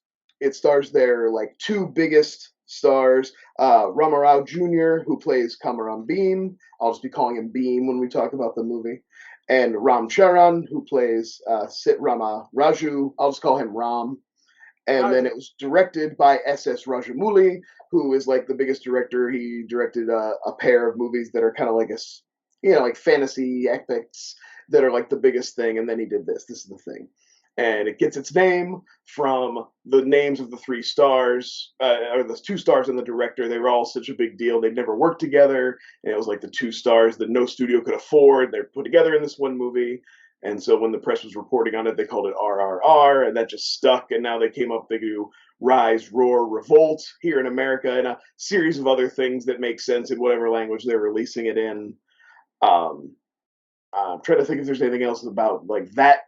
their two biggest stars, Rama Rao Jr., who plays Komaram Bheem. I'll just be calling him Beam when we talk about the movie. And Charan, who plays Rama Raju. I'll just call him Ram. And then it was directed by S.S. Rajamouli, who is the biggest director. He directed a pair of movies that are kind of like fantasy epics that are the biggest thing. And then he did this. This is the thing. And it gets its name from the names of the three stars, or the two stars and the director. They were all such a big deal. They'd never worked together. And it was the two stars that no studio could afford. They're put together in this one movie. And so when the press was reporting on it, they called it RRR, and that just stuck. And now they came up, they do Rise, Roar, Revolt here in America, and a series of other things that make sense in whatever language they're releasing it in. I'm trying to think if there's anything else about that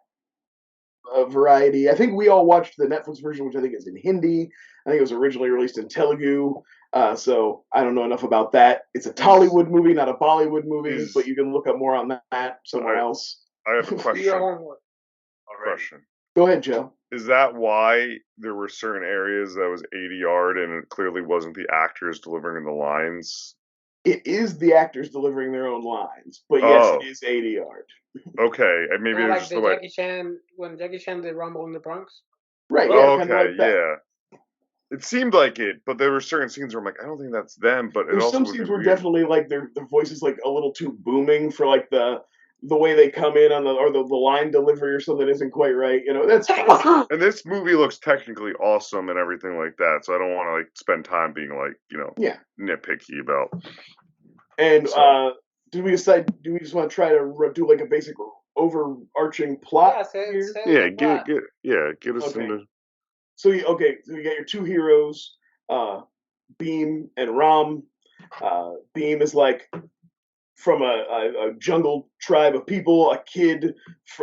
variety. I think we all watched the Netflix version, which I think is in Hindi. I think it was originally released in Telugu. So I don't know enough about that. It's a Tollywood movie, not a Bollywood movie, but you can look up more on that somewhere else. I have a question. Question. Go ahead, Joe. Is that why there were certain areas that was 80-yard and it clearly wasn't the actors delivering the lines? It is the actors delivering their own lines, but yes, it is 80-yard. Okay, and maybe Like just the Jackie Chan when Jackie Chan did Rumble in the Bronx. Right. Yeah, okay. Yeah. It seemed like it, but there were certain scenes where I'm like, I don't think that's them. But there's some scenes where definitely their voices a little too booming for the way they come in on the line delivery or something isn't quite right. That's fine. And this movie looks technically awesome and everything like that, so I don't want to spend time being nitpicky about. And do we just want to try to do a basic overarching plot? Get us into. So you got your two heroes, Beam and Ram. Beam is from a jungle tribe of people. A kid,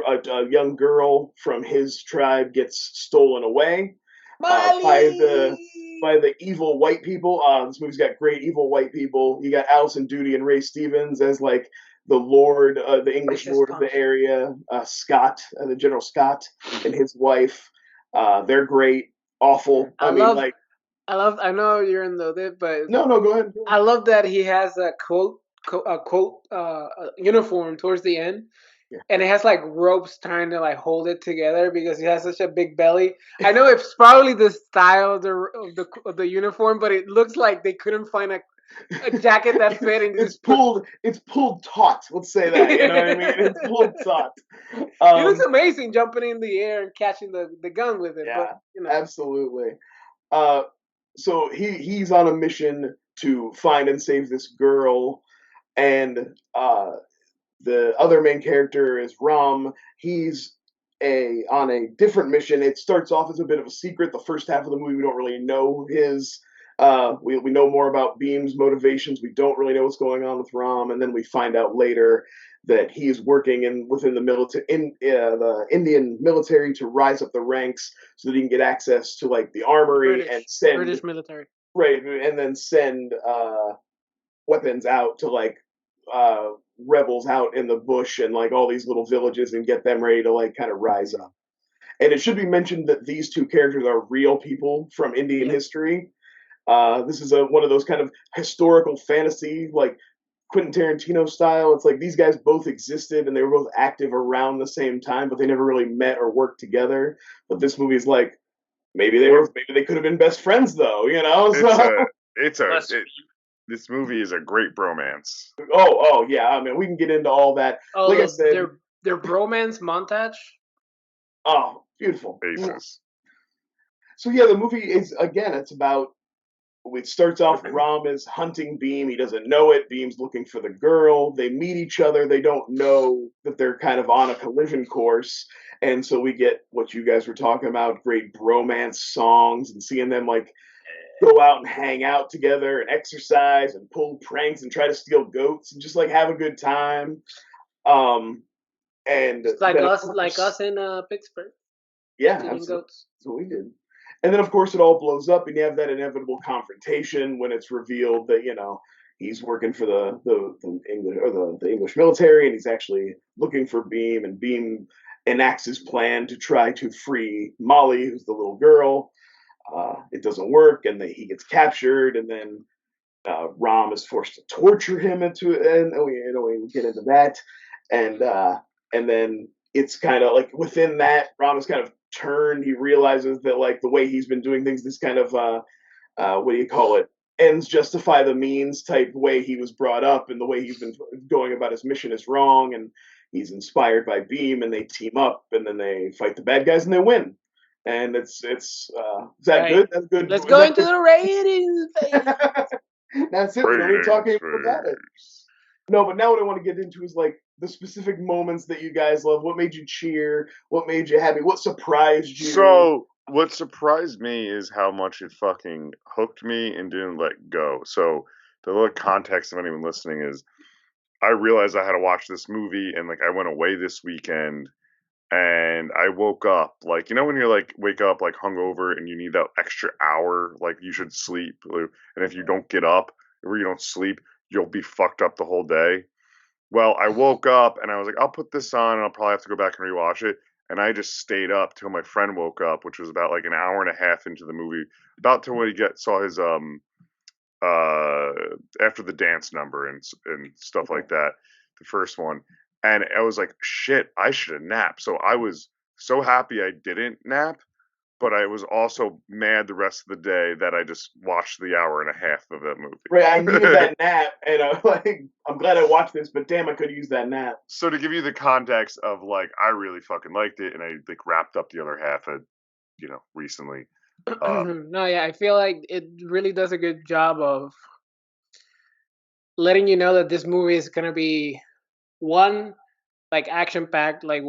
a young girl from his tribe gets stolen away by the evil white people. This movie's got great evil white people. You got Alison Doody and Ray Stevens as the Lord, the English Lord of the area. Scott, the General Scott, and his wife. They're great. Awful. I know you're in the but no, go ahead. I love that he has a quote uniform towards the end. Yeah. And it has ropes trying to hold it together because he has such a big belly. I know it's probably the style of the uniform, but it looks like they couldn't find a jacket that fit. It's pulled taut. Let's say that. You know what I mean? It's pulled taut. He looks amazing jumping in the air and catching the gun with it. Yeah, but, absolutely. So he's on a mission to find and save this girl, and the other main character is Ram. He's on a different mission. It starts off as a bit of a secret. The first half of the movie, we don't really know his. We know more about Beam's motivations. We don't really know what's going on with Ram, and then we find out later that he is working within the military, the Indian military, to rise up the ranks so that he can get access to the armory and send British military, right, and then send weapons out to rebels out in the bush and all these little villages and get them ready to kind of rise up. And it should be mentioned that these two characters are real people from Indian history. This is one of those kind of historical fantasy, Quentin Tarantino style. It's these guys both existed and they were both active around the same time, but they never really met or worked together. But this movie is maybe they could have been best friends though, This movie is a great bromance. Oh yeah. I mean, we can get into all that. Like I said, their bromance montage. Oh, beautiful. Basis. So yeah, the movie is it's about. It starts off, Ram is hunting Beam. He doesn't know it. Beam's looking for the girl. They meet each other. They don't know that they're kind of on a collision course. And so we get what you guys were talking about, great bromance songs and seeing them go out and hang out together and exercise and pull pranks and try to steal goats and just have a good time. And it's us in Pittsburgh. Yeah, absolutely. Goats. That's what we did. And then, of course, it all blows up, and you have that inevitable confrontation when it's revealed that, he's working for the English military, and he's actually looking for Bheem, and Bheem enacts his plan to try to free Molly, who's the little girl. It doesn't work, and he gets captured, and then Ram is forced to torture him and we get into that, and then it's kind of like within that, Ram is kind of turned. He realizes that like the way he's been doing things, this kind of what do you call it? Ends justify the means type way he was brought up, and the way he's been going about his mission is wrong, and he's inspired by Bheem, and they team up, and then they fight the bad guys, and they win. And it's is that Right. good? That's good. Let's go into the ratings. That's it. We don't even talk about it. No, but now what I want to get into is like the specific moments that you guys love. What made you cheer? What made you happy? What surprised you? So, what surprised me is how much it fucking hooked me and didn't let go. So, the little context of anyone listening is, I realized I had to watch this movie, and like I went away this weekend, and I woke up like, when you're like wake up like hungover and you need that extra hour, like you should sleep, and if you don't get up or you don't sleep, you'll be fucked up the whole day. Well, I woke up and I was like, I'll put this on and I'll probably have to go back and rewatch it. And I just stayed up till my friend woke up, which was about like an hour and a half into the movie, about till when he saw his after the dance number and stuff like that, the first one. And I was like, shit, I should have napped. So I was so happy I didn't nap, but I was also mad the rest of the day that I just watched the hour and a half of that movie. Right, I needed that nap, and I'm glad I watched this, but damn, I could use that nap. So to give you the context of like, I really fucking liked it, and I like wrapped up the other half of, recently. No, yeah, I feel like it really does a good job of letting you know that this movie is gonna be one, like action packed, like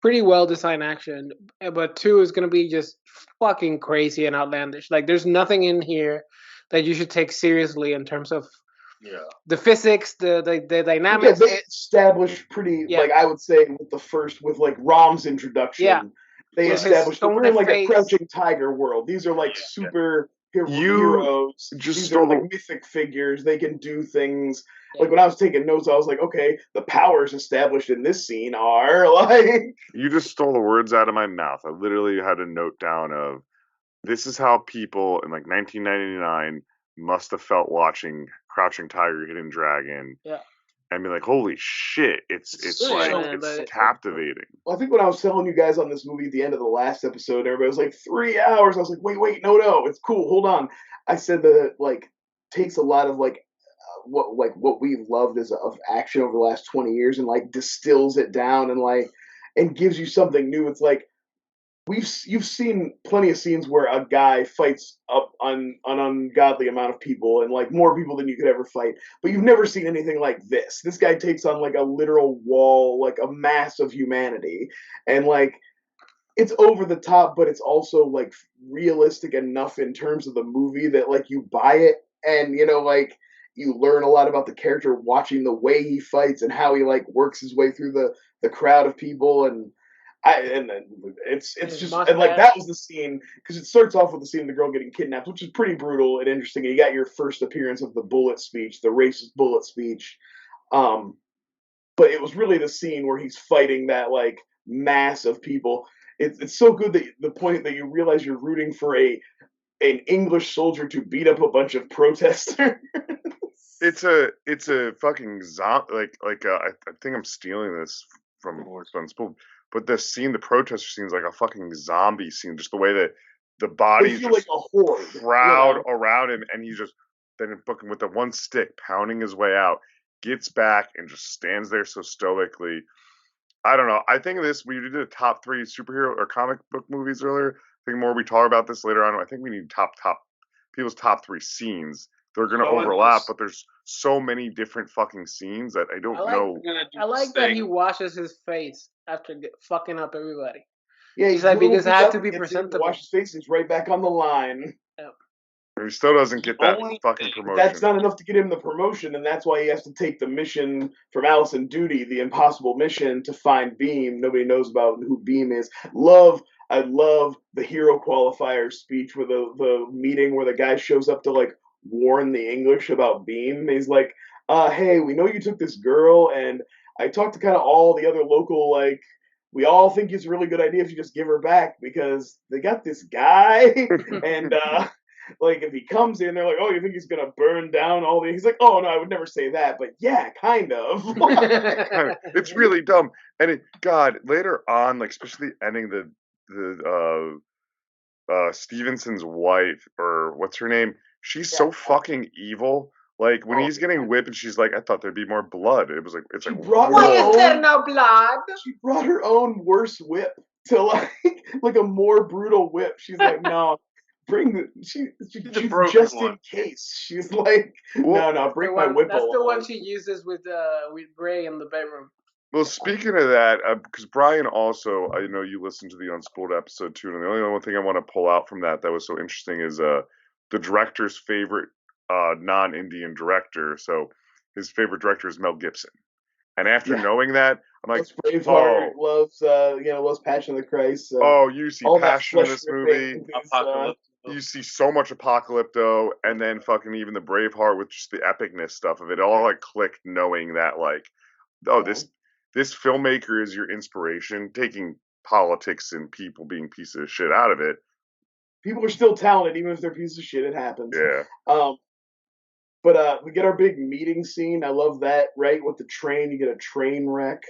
pretty well designed action, but two is gonna be just fucking crazy and outlandish. Like there's nothing in here that you should take seriously in terms of the physics, the dynamics. Yeah, they established pretty, like I would say, with like Ram's introduction. Yeah. They established that we're in like a Crouching Tiger world. These are like super heroes. These are like mythic figures. They can do things. Like when I was taking notes, I was like, okay, the powers established in this scene are like. You just stole the words out of my mouth. I literally had a note down of, this is how people in like 1999 must have felt watching Crouching Tiger, Hidden Dragon. Yeah. And be like, holy shit, it's captivating. Well, I think when I was telling you guys on this movie at the end of the last episode, everybody was like 3 hours. I was like, wait, no, it's cool. Hold on. I said that it like takes a lot of like what we've loved of action over the last 20 years and like distills it down and gives you something new. It's like you've seen plenty of scenes where a guy fights up on an ungodly amount of people and like more people than you could ever fight, but you've never seen anything like this. This guy takes on like a literal wall, like a mass of humanity, and like it's over the top, but it's also like realistic enough in terms of the movie that like you buy it, and like you learn a lot about the character watching the way he fights and how he like works his way through the crowd of people. And then it's just and like that was the scene, because it starts off with the scene of the girl getting kidnapped, which is pretty brutal and interesting. And you got your first appearance of the bullet speech, the racist bullet speech. But it was really the scene where he's fighting that like mass of people. It's so good that the point that you realize you're rooting for an English soldier to beat up a bunch of protesters. It's a fucking zombie. I think I'm stealing this from Unspooled. But the protester scene is like a fucking zombie scene. Just the way that the bodies feel like a horde crowd around him, and he's just then fucking with the one stick pounding his way out, gets back and just stands there so stoically. I don't know. I think we did a top 3 superhero or comic book movies earlier. I think more we talk about this later on. I think we need people's top 3 scenes. They're gonna overlap, but there's so many different fucking scenes that I don't know. I like that he washes his face after fucking up everybody. Yeah, he's like, because I have to be presentable. Wash his face, he's right back on the line. Yeah. He still doesn't get that fucking promotion. That's not enough to get him the promotion, and that's why he has to take the mission from Alison Doody, the impossible mission to find Bheem. Nobody knows about who Bheem is. I love the hero qualifier speech where the meeting where the guy shows up to like warn the English about Bheem. He's like, hey, we know you took this girl, and I talked to kind of all the other local, like, we all think it's a really good idea if you just give her back because they got this guy, and like if he comes in, they're like, oh, you think he's gonna burn down all the? He's like, oh no, I would never say that, but yeah, kind of. It's really dumb, and God, later on, like especially ending the Stevenson's wife, or what's her name? She's so fucking evil. Like when he's getting whipped, and she's like, "I thought there'd be more blood." It was like, it's like, why is there no blood? She brought her own worse whip to like a more brutal whip. She's like, no, bring she's just in case. She's like, no, bring my whip. That's the one she uses with Ray in the bedroom. Well, speaking of that, because Brian also, I know you listened to the Unspooled episode too, and the only one thing I want to pull out from that was so interesting is the director's favorite non-Indian director. So his favorite director is Mel Gibson. And after knowing that, I'm like, Braveheart, loves Passion of the Christ. You see Passion in this movie. You see so much Apocalypto, and then fucking even the Braveheart with just the epicness stuff of it. All like clicked, knowing that like, this filmmaker is your inspiration, taking politics and people being pieces of shit out of it. People are still talented, even if they're pieces of shit. It happens. Yeah. But we get our big meeting scene. I love that, right? With the train, you get a train wreck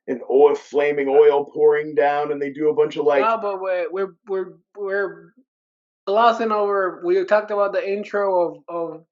and flaming oil pouring down, and they do a bunch of like. No, but we're glossing over. We talked about the intro of.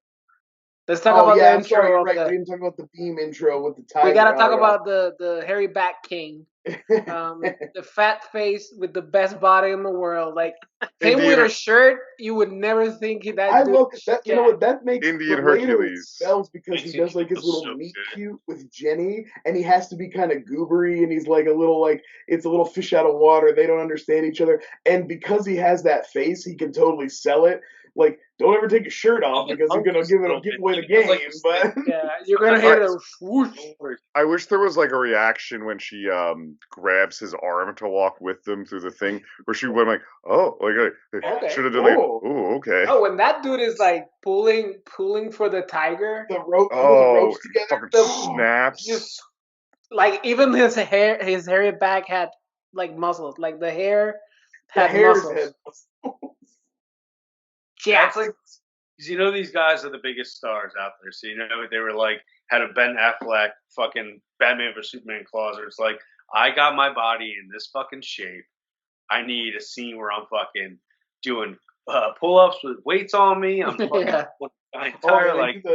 Let's talk about the intro. Sorry, right. We didn't talk about the Bheem intro with the tiger. We gotta talk about the hairy back king, the fat face with the best body in the world. Like him with a shirt, you would never think that. I love that. You know what? That makes Indian Hercules spells because he does like his little meet cute with Jenny, and he has to be kind of goobery, and he's like a little like it's a little fish out of water. They don't understand each other, and because he has that face, he can totally sell it. Like, don't ever take your shirt off because you're gonna give away the game. But you're gonna hear a swoosh. I wish there was like a reaction when she grabs his arm to walk with them through the thing, where she went like, "Oh, like should have done like, oh, okay." Oh, when that dude is like pulling for the tiger, the ropes together, fucking snaps. Just like even his hairy back had like muscles, like the hair had muscles. Yeah, it's like, these guys are the biggest stars out there. So, they were like, had a Ben Affleck fucking Batman vs Superman clause where it's like, I got my body in this fucking shape. I need a scene where I'm fucking doing pull-ups with weights on me. I'm fucking they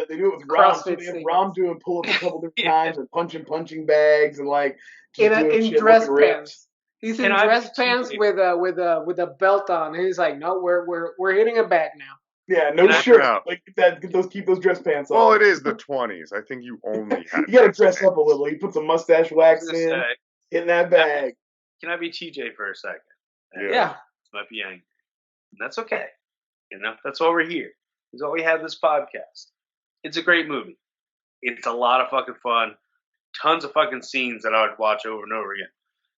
do it with Rom. So they have Rom doing pull-ups a couple different times and punching bags and like in dress pants. He's in dress pants with a belt on. He's like, no, we're hitting a bag now. Yeah, no shirt. Like keep those dress pants on. Well, it is the 20s. I think you only have. You gotta dress up a little. You put some mustache wax in that bag. Can I be TJ for a second? Yeah. This might be angry. And that's okay. That's why we're here. That's why we have this podcast. It's a great movie. It's a lot of fucking fun. Tons of fucking scenes that I would watch over and over again.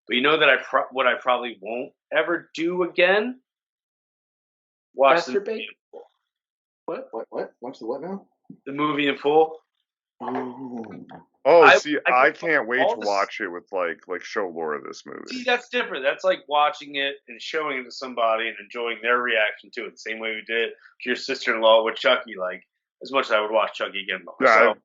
But you know that what I probably won't ever do again? Watch the movie in full. What? Watch the what now? The movie in full. I can't wait to watch it with like show Laura this movie. See, that's different. That's like watching it and showing it to somebody and enjoying their reaction to it. The same way we did to your sister-in-law with Chucky. Like, as much as I would watch Chucky again.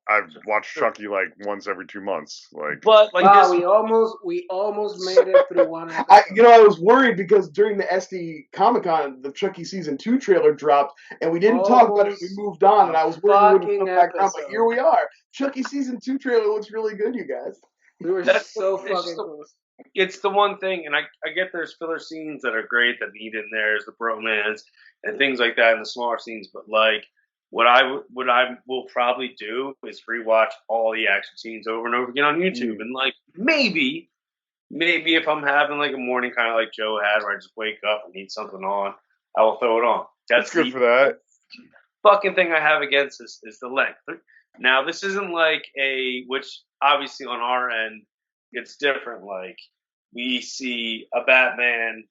I've watched Chucky like once every 2 months. But we almost made it through one episode. I was worried because during the SD Comic-Con, the Chucky season 2 trailer dropped, and we didn't talk about it. We moved on, and I was worried we wouldn't come back around. But here we are. Chucky season 2 trailer looks really good, you guys. We were so fucking close. It's the one thing, and I get there's filler scenes that are great that need in there, is the bromance and things like that in the smaller scenes, but like. What I will probably do is rewatch all the action scenes over and over again on YouTube, and like maybe if I'm having like a morning kind of like Joe had, where I just wake up and need something on, I will throw it on. That's good for that. fucking thing I have against this is the length. Now, this isn't like which obviously on our end, it's different. Like, we see a Batman,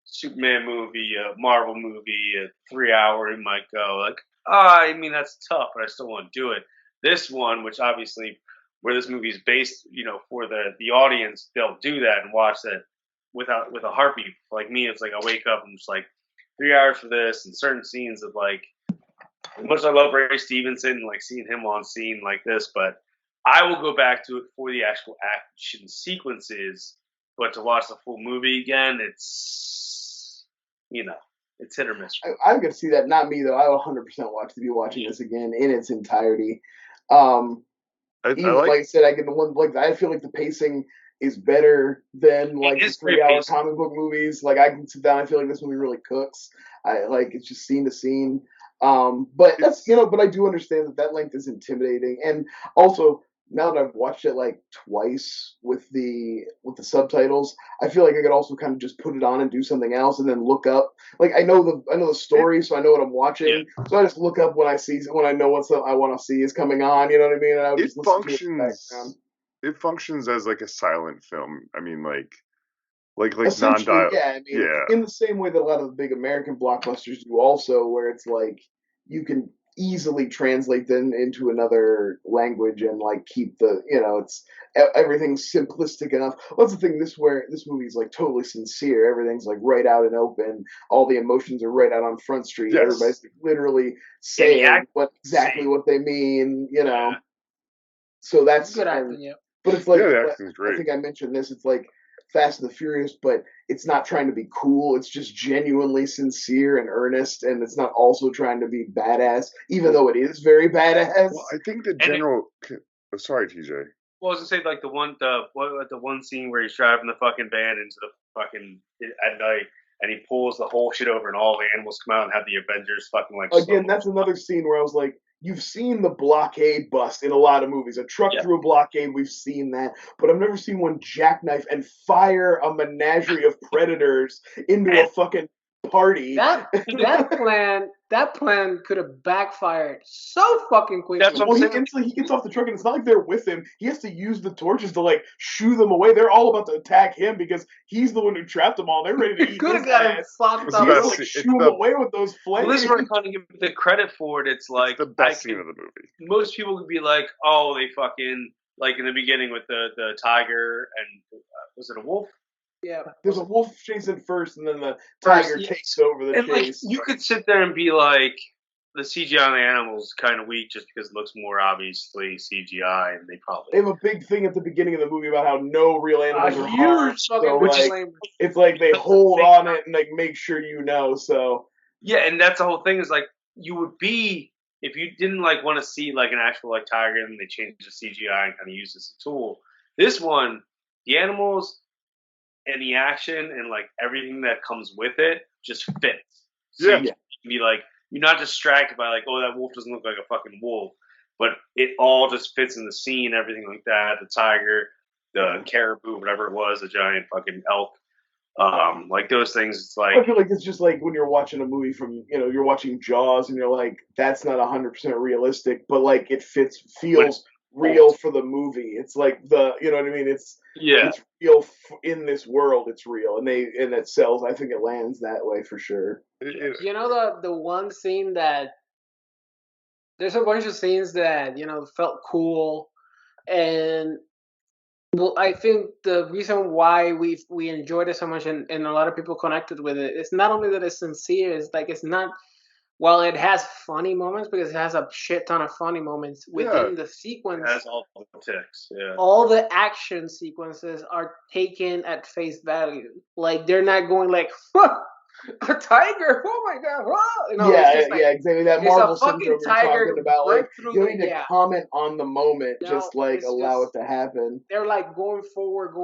Superman movie, a Marvel movie, a 3 hour, it might go like, I mean, that's tough, but I still want to do it. This one, which obviously where this movie is based, for the audience, they'll do that and watch that with a heartbeat. Like me, it's like I wake up and I'm just like 3 hours for this, and certain scenes of like, as much as I love Ray Stevenson, like seeing him on scene like this, but I will go back to it for the actual action sequences. But to watch the full movie again, it's it's hit or miss. I could see that. Not me though. I will 100% be watching this again in its entirety. Even like I said, I feel like the pacing is better than like the 3-hour comic book movies. Like I can sit down. I feel like this movie really cooks. It's just scene to scene. But that's but I do understand that length is intimidating, and also now that I've watched it like twice with the subtitles, I feel like I could also kind of just put it on and do something else, and then look up. Like I know the story, so I know what I'm watching. Yeah. So I just look up when I know what I want to see is coming on. You know what I mean? And I would just listen to it in the background. It functions as like a silent film. I mean, like non-dialogue. Yeah, I mean, in the same way that a lot of the big American blockbusters do, also, where it's like you can easily translate them into another language and like keep the it's everything's simplistic enough. Well, that's the thing. This movie is like totally sincere. Everything's like right out and open. All the emotions are right out on Front Street. Yes. Everybody's literally saying what they mean. So that's good acting. Yeah. But it's like I think I mentioned this. It's like Fast and the Furious, but it's not trying to be cool. It's just genuinely sincere and earnest, and it's not also trying to be badass, even though it is very badass. Well, I think the general. Sorry, TJ. Well, I was gonna say like the one scene where he's driving the fucking van into the fucking at night, and he pulls the whole shit over, and all the animals come out and have the Avengers fucking like. Again, that's another scene where I was like, you've seen the blockade bust in a lot of movies. A truck through a blockade, we've seen that. But I've never seen one jackknife and fire a menagerie of predators into a fucking party. That plan could have backfired so fucking quickly. That's what he gets off the truck, and it's not like they're with him. He has to use the torches to like shoo them away. They're all about to attack him because he's the one who trapped them all. They're ready to eat could have got him fucked up. Like shoo him away with those flames. Well, this is where I kind of give the credit for it. It's like the best scene of the movie. Most people could be like, "Oh, they fucking like in the beginning with the tiger and was it a wolf?" Yeah, there's a wolf chasing first, and then the tiger takes over the chase. Like, you could sit there and be like, the CGI on the animals is kind of weak just because it looks more obviously CGI, and they have a big thing at the beginning of the movie about how no real animals are harmed. So it's like they hold on it and like make sure So yeah, and that's the whole thing is like you would be if you didn't like want to see like an actual like tiger and they changed the CGI and kind of use this as a tool. This one, the animals and the action and like everything that comes with it just fits. So you can be like, you're not distracted by like, oh, that wolf doesn't look like a fucking wolf, but it all just fits in the scene, everything like that. The tiger, the caribou, whatever it was, the giant fucking elk, like those things. It's like I feel like it's just like when you're watching a movie from you're watching Jaws and you're like, that's not 100% realistic, but like it feels real for the movie. It's like you know what I mean? It's real in this world. It's real, and it sells. I think it lands that way for sure. The one scene that there's a bunch of scenes that felt cool, and well, I think the reason why we enjoyed it so much and a lot of people connected with it is not only that it's sincere. It's like it's not. Well, it has funny moments because it has a shit ton of funny moments within the sequence. It has all the ticks, yeah. All the action sequences are taken at face value. Like, they're not going like, a tiger, oh my god, whoa! Exactly. That Marvel syndrome you're talking about. Like, you don't need to comment on the moment, just like allow it to happen. They're like going forward,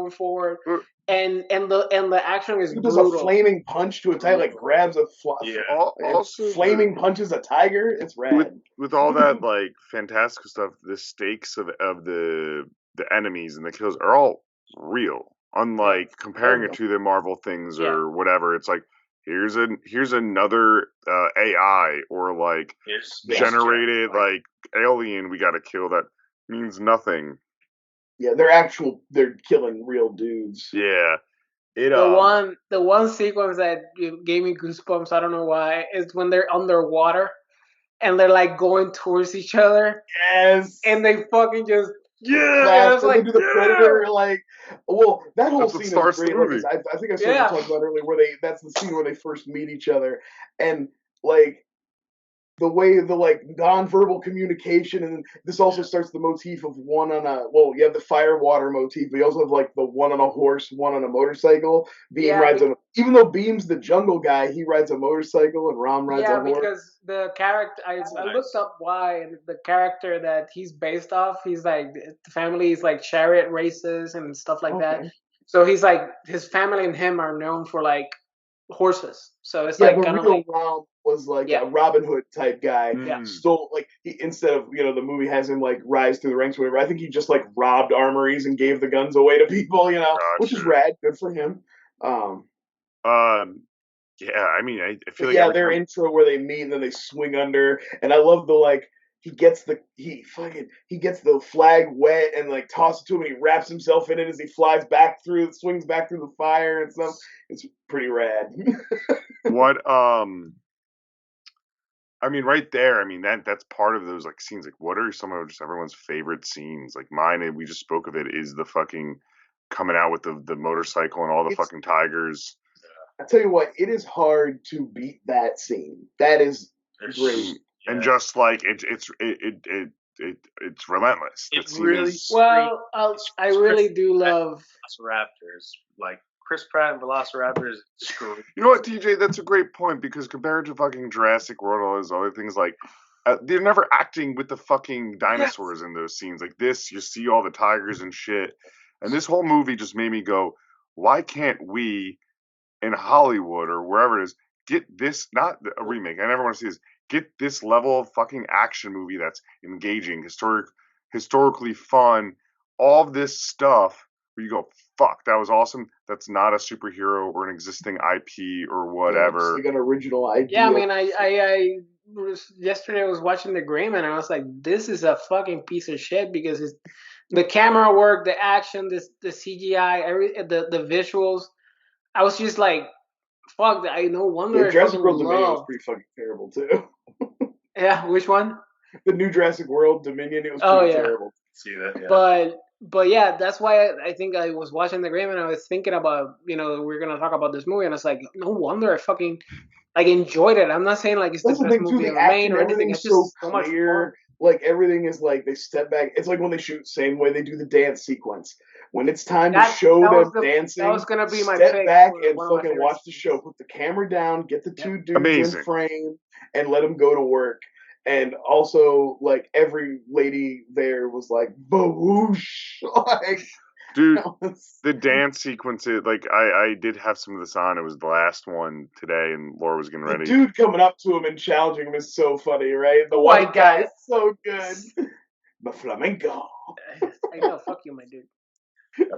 and the action is does brutal. A flaming punch to a tiger, like grabs a flaming punches a tiger. It's rad. With all that like fantastical stuff, the stakes of the enemies and the kills are all real. Unlike comparing it to the Marvel things or whatever, it's like here's another AI or like generated like alien we gotta kill that means nothing. Yeah, they're killing real dudes. Yeah. The one sequence that gave me goosebumps, I don't know why, is when they're underwater and they're like going towards each other. Yes. And they fucking just and like, they do the Predator, like, well, that whole scene is great. Like, I think I started to talk about earlier where that's the scene where they first meet each other, and like the way the like nonverbal communication, and this also starts the motif of one on a you have the fire water motif, but you also have like the one on a horse, one on a motorcycle. Beam rides even though Beam's the jungle guy, he rides a motorcycle and Ram rides a horse. Yeah, because the character I looked up why, and the character that he's based off, he's like the family is like chariot races and stuff like that. So he's like his family and him are known for like horses. So it's like kind of like Ram was like a Robin Hood type guy. Stole like instead of the movie has him like rise through the ranks or whatever. I think he just like robbed armories and gave the guns away to people. Which is rad. Good for him. Yeah, I mean, I feel like their intro where they meet and then they swing under, and I love the like. He gets the flag wet and like tosses it to him, and he wraps himself in it as he swings back through the fire and stuff. It's pretty rad. What I mean, right there. I mean that's part of those like scenes. Like, what are some of just everyone's favorite scenes? Like mine, and we just spoke of it, is the fucking coming out with the motorcycle and all the fucking tigers. I tell you what, it is hard to beat that scene. That is great. And just like it's relentless. It really I really do love Velociraptors, like Chris Pratt and Velociraptors. You know what, TJ? That's a great point, because compared to fucking Jurassic World and all those other things, like they're never acting with the fucking dinosaurs in those scenes. Like this, you see all the tigers and shit, and this whole movie just made me go, why can't we in Hollywood or wherever it is get this? Not a remake. I never want to see this. Get this level of fucking action movie that's engaging, historically fun, all of this stuff where you go, fuck, that was awesome. That's not a superhero or an existing IP or whatever. It's like an original idea. Yeah, I mean, I yesterday I was watching The Grim and I was like, this is a fucking piece of shit, because it's the camera work, the action, the CGI, the visuals. I was just like, fuck, no wonder. Jurassic World Dominion was pretty fucking terrible too. Yeah, which one? The new Jurassic World Dominion. It was pretty terrible. See that? Yeah. But yeah, that's why I think I was watching The Grim and I was thinking about, we're gonna talk about this movie, and it's like, no wonder I fucking like enjoyed it. I'm not saying like it's the best movie ever made or anything. It's just so much fun. Like everything is like they step back. It's like when they shoot, same way they do the dance sequence. When it's time to show them dancing, that was gonna be my step back and fucking watch the show. Put the camera down, get the two dudes in frame, and let them go to work. And also, like, every lady there was like, boosh! Like, dude, the dance sequences, like, I did have some of this on. It was the last one today, and Laura was getting ready. The dude coming up to him and challenging him is so funny, right? The white guy is so good. The flamenco. I know, fuck you, my dude.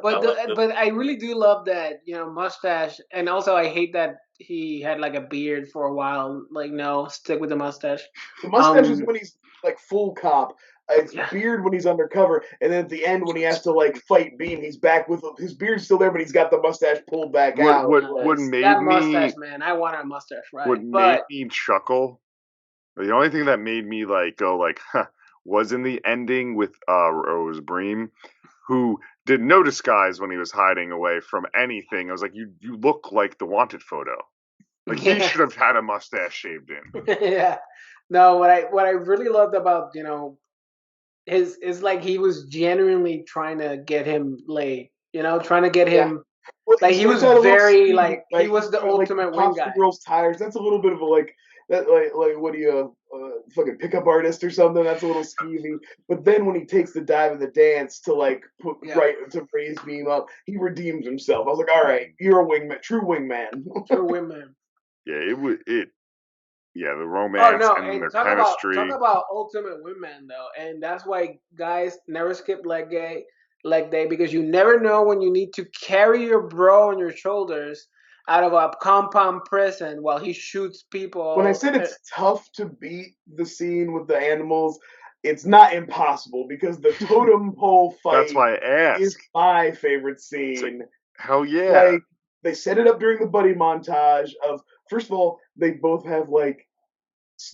But I really do love that, mustache, and also I hate that he had like a beard for a while. Like, no, stick with the mustache. The mustache is when he's like full cop. It's beard when he's undercover, and then at the end when he has to like fight Beam, he's back with his beard's still there, but he's got the mustache pulled back out. What made that me mustache, man? I want a mustache, right? What made me chuckle? The only thing that made me like go like, huh, was in the ending with Rose Bream, who did no disguise when he was hiding away from anything. I was like, you look like the wanted photo. Like, he should have had a mustache shaved in. Yeah. No, what I really loved about, is like he was genuinely trying to get him laid. Trying to get him. Well, like he was very like he was the ultimate wing guy. The girl's tires. That's a little bit of a like what do you fucking pickup artist or something? That's a little skeevy. But then when he takes the dive in the dance to like to raise Beam up, he redeems himself. I was like, all right, you're a wingman, true wingman. True wingman. Yeah, the romance and the chemistry. Talk about ultimate wingman though, and that's why guys never skip leg day, because you never know when you need to carry your bro on your shoulders out of a compound prison while he shoots people. When I said it's tough to beat the scene with the animals, it's not impossible because the totem pole fight That's why I asked. is my favorite scene. Hell yeah. Like, they set it up during the buddy montage of, first of all, they both have like,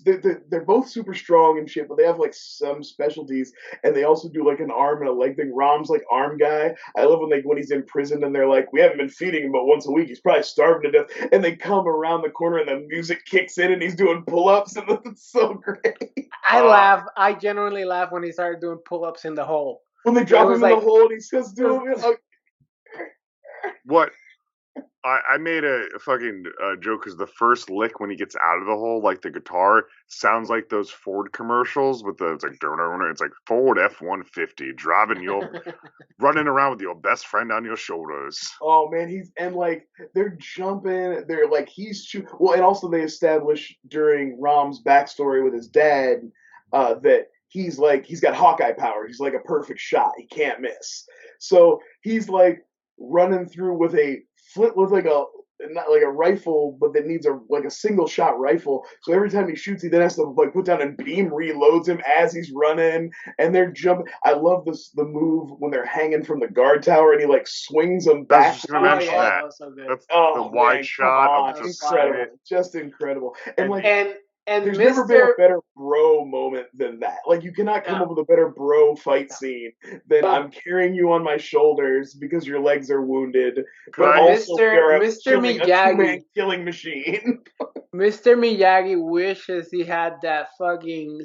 they're both super strong and shit, but they have like some specialties, and they also do like an arm and a leg thing. Rom's like arm guy. I love when he's in prison and they're like, we haven't been feeding him but once a week. He's probably starving to death. And they come around the corner and the music kicks in and he's doing pull-ups, and it's so great. I laugh. I genuinely laugh when he started doing pull-ups in the hole. When they drop him in the hole and he says, "Do it." Like, what? I made a fucking joke because the first lick when he gets out of the hole, like the guitar, sounds like those Ford commercials with it's like Ford F-150 driving running around with your best friend on your shoulders. Oh man, they're jumping, they're like and also they establish during Rom's backstory with his dad that he's got Hawkeye powers. He's like a perfect shot. He can't miss. So he's like running through with a not like a rifle, but that needs a single shot rifle. So every time he shoots, he then has to like put down and Beam reloads him as he's running, and they're jumping. I love the move when they're hanging from the guard tower and he like swings them back. I was just gonna mention that. Was so good. That's the wide shot of just incredible, just incredible, and there's never been a better bro moment than that. Like, you cannot come up with a better bro fight scene than I'm carrying you on my shoulders because your legs are wounded, but also Mr. Miyagi killing machine. Mr. Miyagi wishes he had that fucking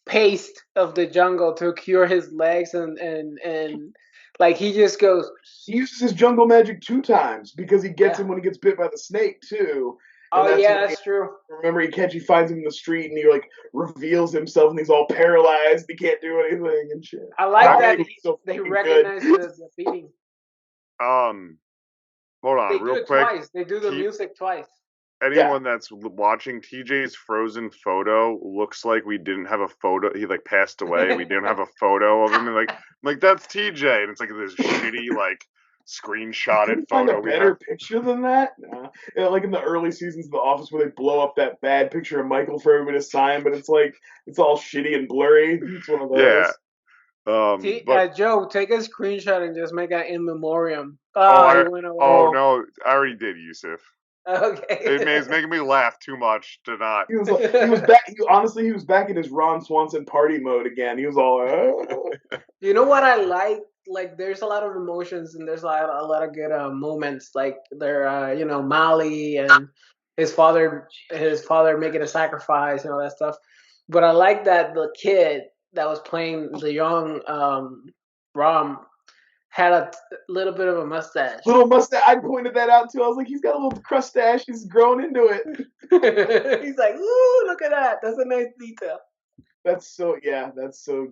paste of the jungle to cure his legs and like he just goes. He uses his jungle magic 2 times because he gets him when he gets bit by the snake too. And that's true. Remember, he finds him in the street and he like reveals himself and he's all paralyzed. He can't do anything and shit. I like that they recognize the beating. Hold on, they real do it quick. Twice. They do the music twice. Anyone that's watching, TJ's frozen photo looks like we didn't have a photo. He like passed away. We didn't have a photo of him. And like that's TJ, and it's like this shitty like screenshotted photo. Find a better picture than that? Nah. Like in the early seasons of The Office where they blow up that bad picture of Michael for everybody to sign, but it's like it's all shitty and blurry. It's one of those. Yeah. Joe, take a screenshot and just make an in memoriam. No, I already did, Yusuf. Okay. It's making me laugh too much to not. He was back. He was back in his Ron Swanson party mode again. He was all. You know what I like? Like, there's a lot of emotions and there's a lot of good moments. Like there, Mali and his father making a sacrifice and all that stuff. But I like that the kid that was playing the young Ram had a little bit of a mustache. Little mustache. I pointed that out too. I was like, he's got a little crustache. He's grown into it. He's like, ooh, look at that. That's a nice detail. That's so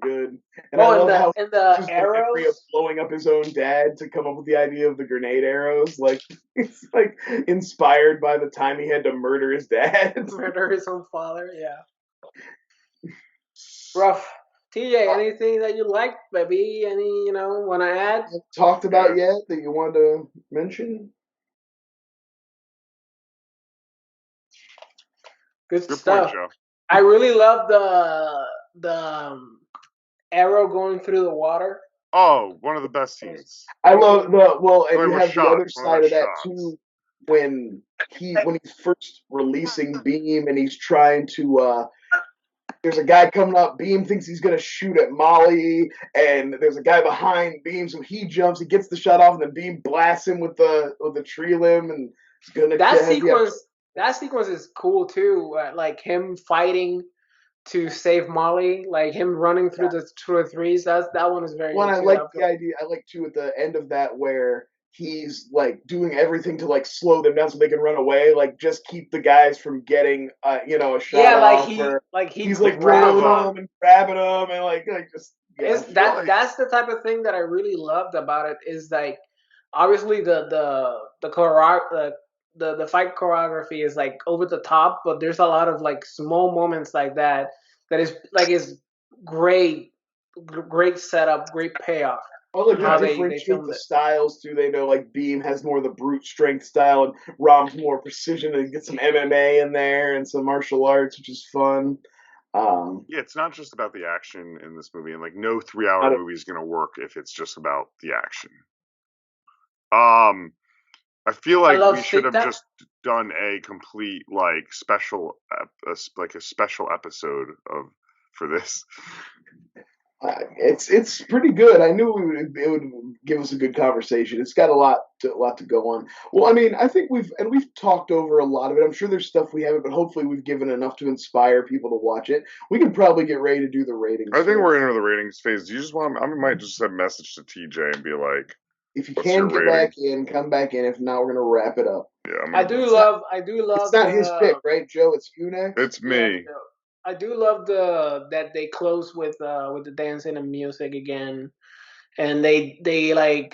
good. And I love how the arrows of blowing up his own dad to come up with the idea of the grenade arrows. Like, it's like inspired by the time he had to murder his dad. Murder his own father, yeah. Rough. TJ, anything that you like, baby? Any, want to add? Talked about yet that you wanted to mention? Good stuff. Point, Joe. I really love the arrow going through the water. Oh, one of the best scenes. I love and you have the other side of that too. When he's first releasing Beam and he's trying to there's a guy coming up. Beam thinks he's gonna shoot at Molly, and there's a guy behind Beam, so he jumps. He gets the shot off, and then Beam blasts him with the tree limb, and he's gonna. That sequence is cool too. Like him fighting to save Molly, like him running through the trees. That one is very. Well, I like the idea. I like too at the end of that where he's like doing everything to like slow them down so they can run away. Like just keep the guys from getting a shot. Yeah, he's like grabbing them and grabbing them and like just. Yeah, that's the type of thing that I really loved about it. Is like obviously the fight choreography is like over the top, but there's a lot of like small moments like that is great setup, great payoff. Well, they how they differentiate filmed the it. styles too. They know like Beam has more of the brute strength style, and Rom's more precision, and get some MMA in there and some martial arts, which is fun. Yeah, it's not just about the action in this movie, and like no 3-hour movie is gonna work if it's just about the action. I feel like we should have just done a complete like special, a special episode for this. It's pretty good. I knew it would give us a good conversation. It's got a lot to go on. Well, I mean, I think we've talked over a lot of it. I'm sure there's stuff we haven't, but hopefully we've given enough to inspire people to watch it. We can probably get ready to do the ratings. I think we're into the ratings phase. Do you just want? I might just send a message to TJ and be like, if you can get back in, come back in. If not, we're gonna wrap it up. Yeah, I do love. It's not his pick, right, Joe? It's you next. It's me. Yeah, I do love that they close with the dancing and music again, and they like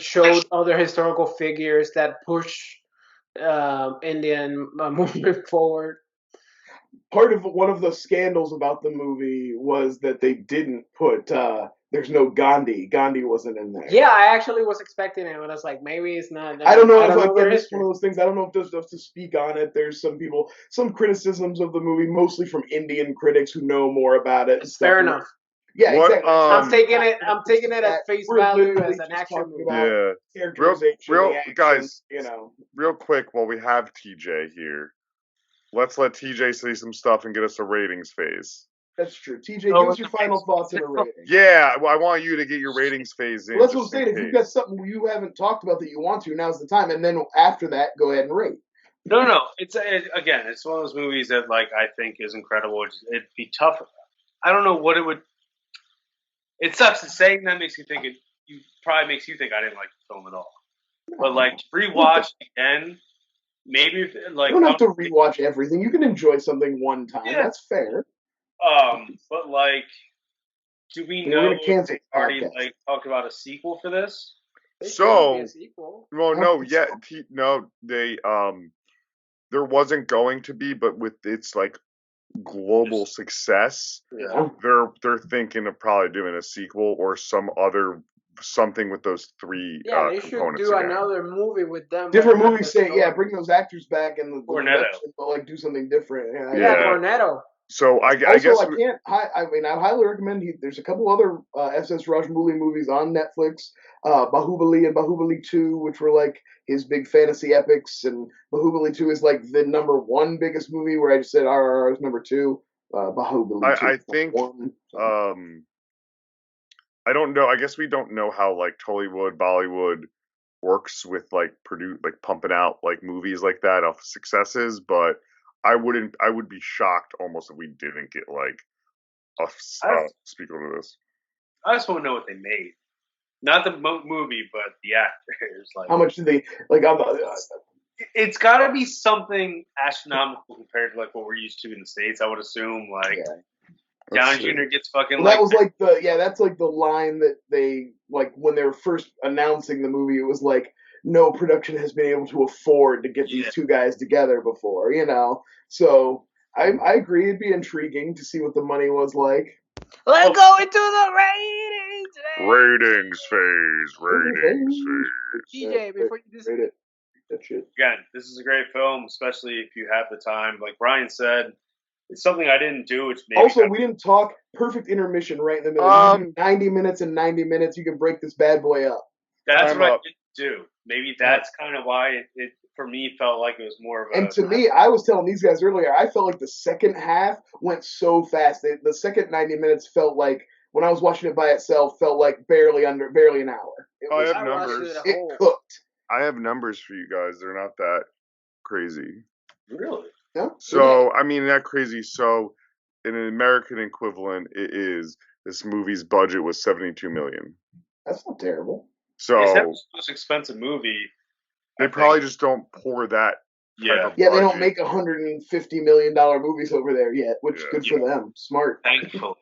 showed other historical figures that push Indian movement forward. Part of one of the scandals about the movie was that they didn't put. There's no Gandhi. Gandhi wasn't in there. Yeah, I actually was expecting it, but I was like, maybe it's not. I don't know if like that's one of those things. I don't know if there's enough to speak on it. There's some criticisms of the movie, mostly from Indian critics who know more about it. Fair enough. Yeah, exactly. I'm taking it at face value as an action movie. Yeah. Real guys, real quick while we have TJ here, let's let TJ say some stuff and get us a ratings phase. That's true. TJ, give us your final thoughts and a rating. Yeah, well, I want you to get your ratings phase in. Well, that's what I'm saying. If you've got something you haven't talked about that you want to, now's the time. And then after that, go ahead and rate. No. It's one of those movies that like I think is incredible. It'd be tough. I don't know what it would. It sucks to say that makes you think probably makes you think I didn't like the film at all. But like rewatch again, maybe like you don't have to rewatch everything. You can enjoy something one time. Yeah. That's fair. But like, do we know if they already like talked about a sequel for this? Well, no, they there wasn't going to be, but with its like global success, they're thinking of probably doing a sequel or something with those three components. They should do another movie with them. Different movies, bring those actors back and Cornetto, but like do something different. Cornetto. So I guess I highly recommend. There's a couple other SS Rajamouli movies on Netflix. Bahubali and Bahubali 2, which were like his big fantasy epics, and Bahubali 2 is like the #1 biggest movie. Where I just said RRR is #2. Bahubali 2. I think. I don't know. I guess we don't know how like Tollywood, Bollywood works with like pumping out like movies like that off successes, but I would be shocked almost if we didn't get like a sequel to this. I just want to know what they made. Not the movie, but the actors. Like, how much did they like? It's got to be something astronomical compared to like what we're used to in the States. I would assume like Downey Jr. gets fucking. Well, that was like that's like the line that they like when they were first announcing the movie. It was like, no production has been able to afford to get these two guys together before, So I agree, it'd be intriguing to see what the money was like. Let's go into the ratings phase. DJ, before you just rate it. That shit. Again, this is a great film, especially if you have the time. Like Brian said, it's something I didn't do. Which maybe also, we didn't talk. Perfect intermission right in the middle. 90 minutes and 90 minutes. You can break this bad boy up. That's what I didn't do. Maybe that's kind of why it for me felt like it was more of a. And to me, I was telling these guys earlier, I felt like the second half went so fast. The second 90 minutes felt like, when I was watching it by itself, felt like barely an hour. I have numbers. It cooked. I have numbers for you guys. They're not that crazy. Really? Yeah. So, I mean, not crazy. So, in an American equivalent, this movie's budget was $72 million. That's not terrible. So it's the most expensive movie. They probably just don't pour that. Yeah, they don't make $150 million movies over there yet, which good for them. Smart. Thankfully.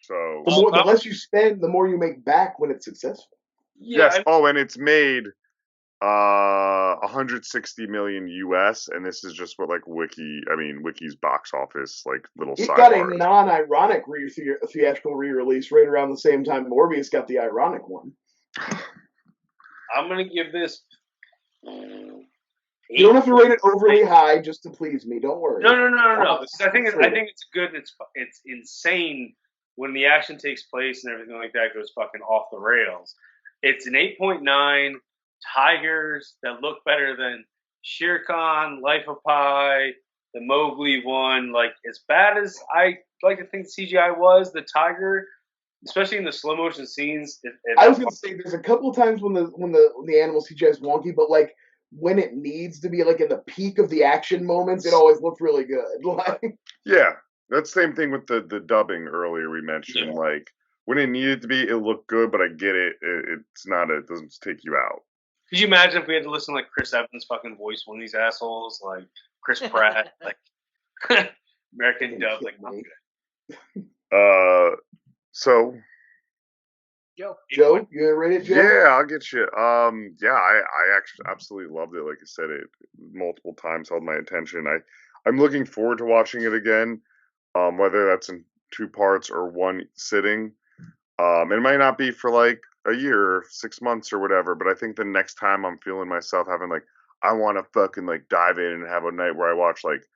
So the less you spend, the more you make back when it's successful. Yes. And it's made $100 160 million US, and this is just what like Wiki's box office like little It sidebar got a is. non-ironic theatrical re-release right around the same time Morbius got the ironic one. I'm gonna give this. You don't have to rate it overly high just to please me. Don't worry. No. Because I think it's good. It's insane when the action takes place and everything like that goes fucking off the rails. It's an 8.9. Tigers that look better than Shere Khan, Life of Pi, the Mowgli one. Like as bad as I like to think CGI was, the tiger, especially in the slow motion scenes. I was gonna say there's a couple of times when the animal CGI is wonky, but like when it needs to be like in the peak of the action moments, it always looks really good. Like Yeah, that's the same thing with the dubbing earlier we mentioned. Yeah. Like when it needed to be, it looked good, but I get it. It's not. It doesn't take you out. Could you imagine if we had to listen to like Chris Evans' fucking voice one of these assholes, like Chris Pratt, like American dub, like not good. So Joe, Joe, you gonna rate it, Joe? yeah, I'll get you. Yeah, I actually absolutely loved it. Like I said, it multiple times held my attention. I'm looking forward to watching it again. Whether that's in 2 parts or one sitting. It might not be for like a year or 6 months or whatever, but I think the next time I'm feeling myself having like, I want to fucking like dive in and have a night where I watch like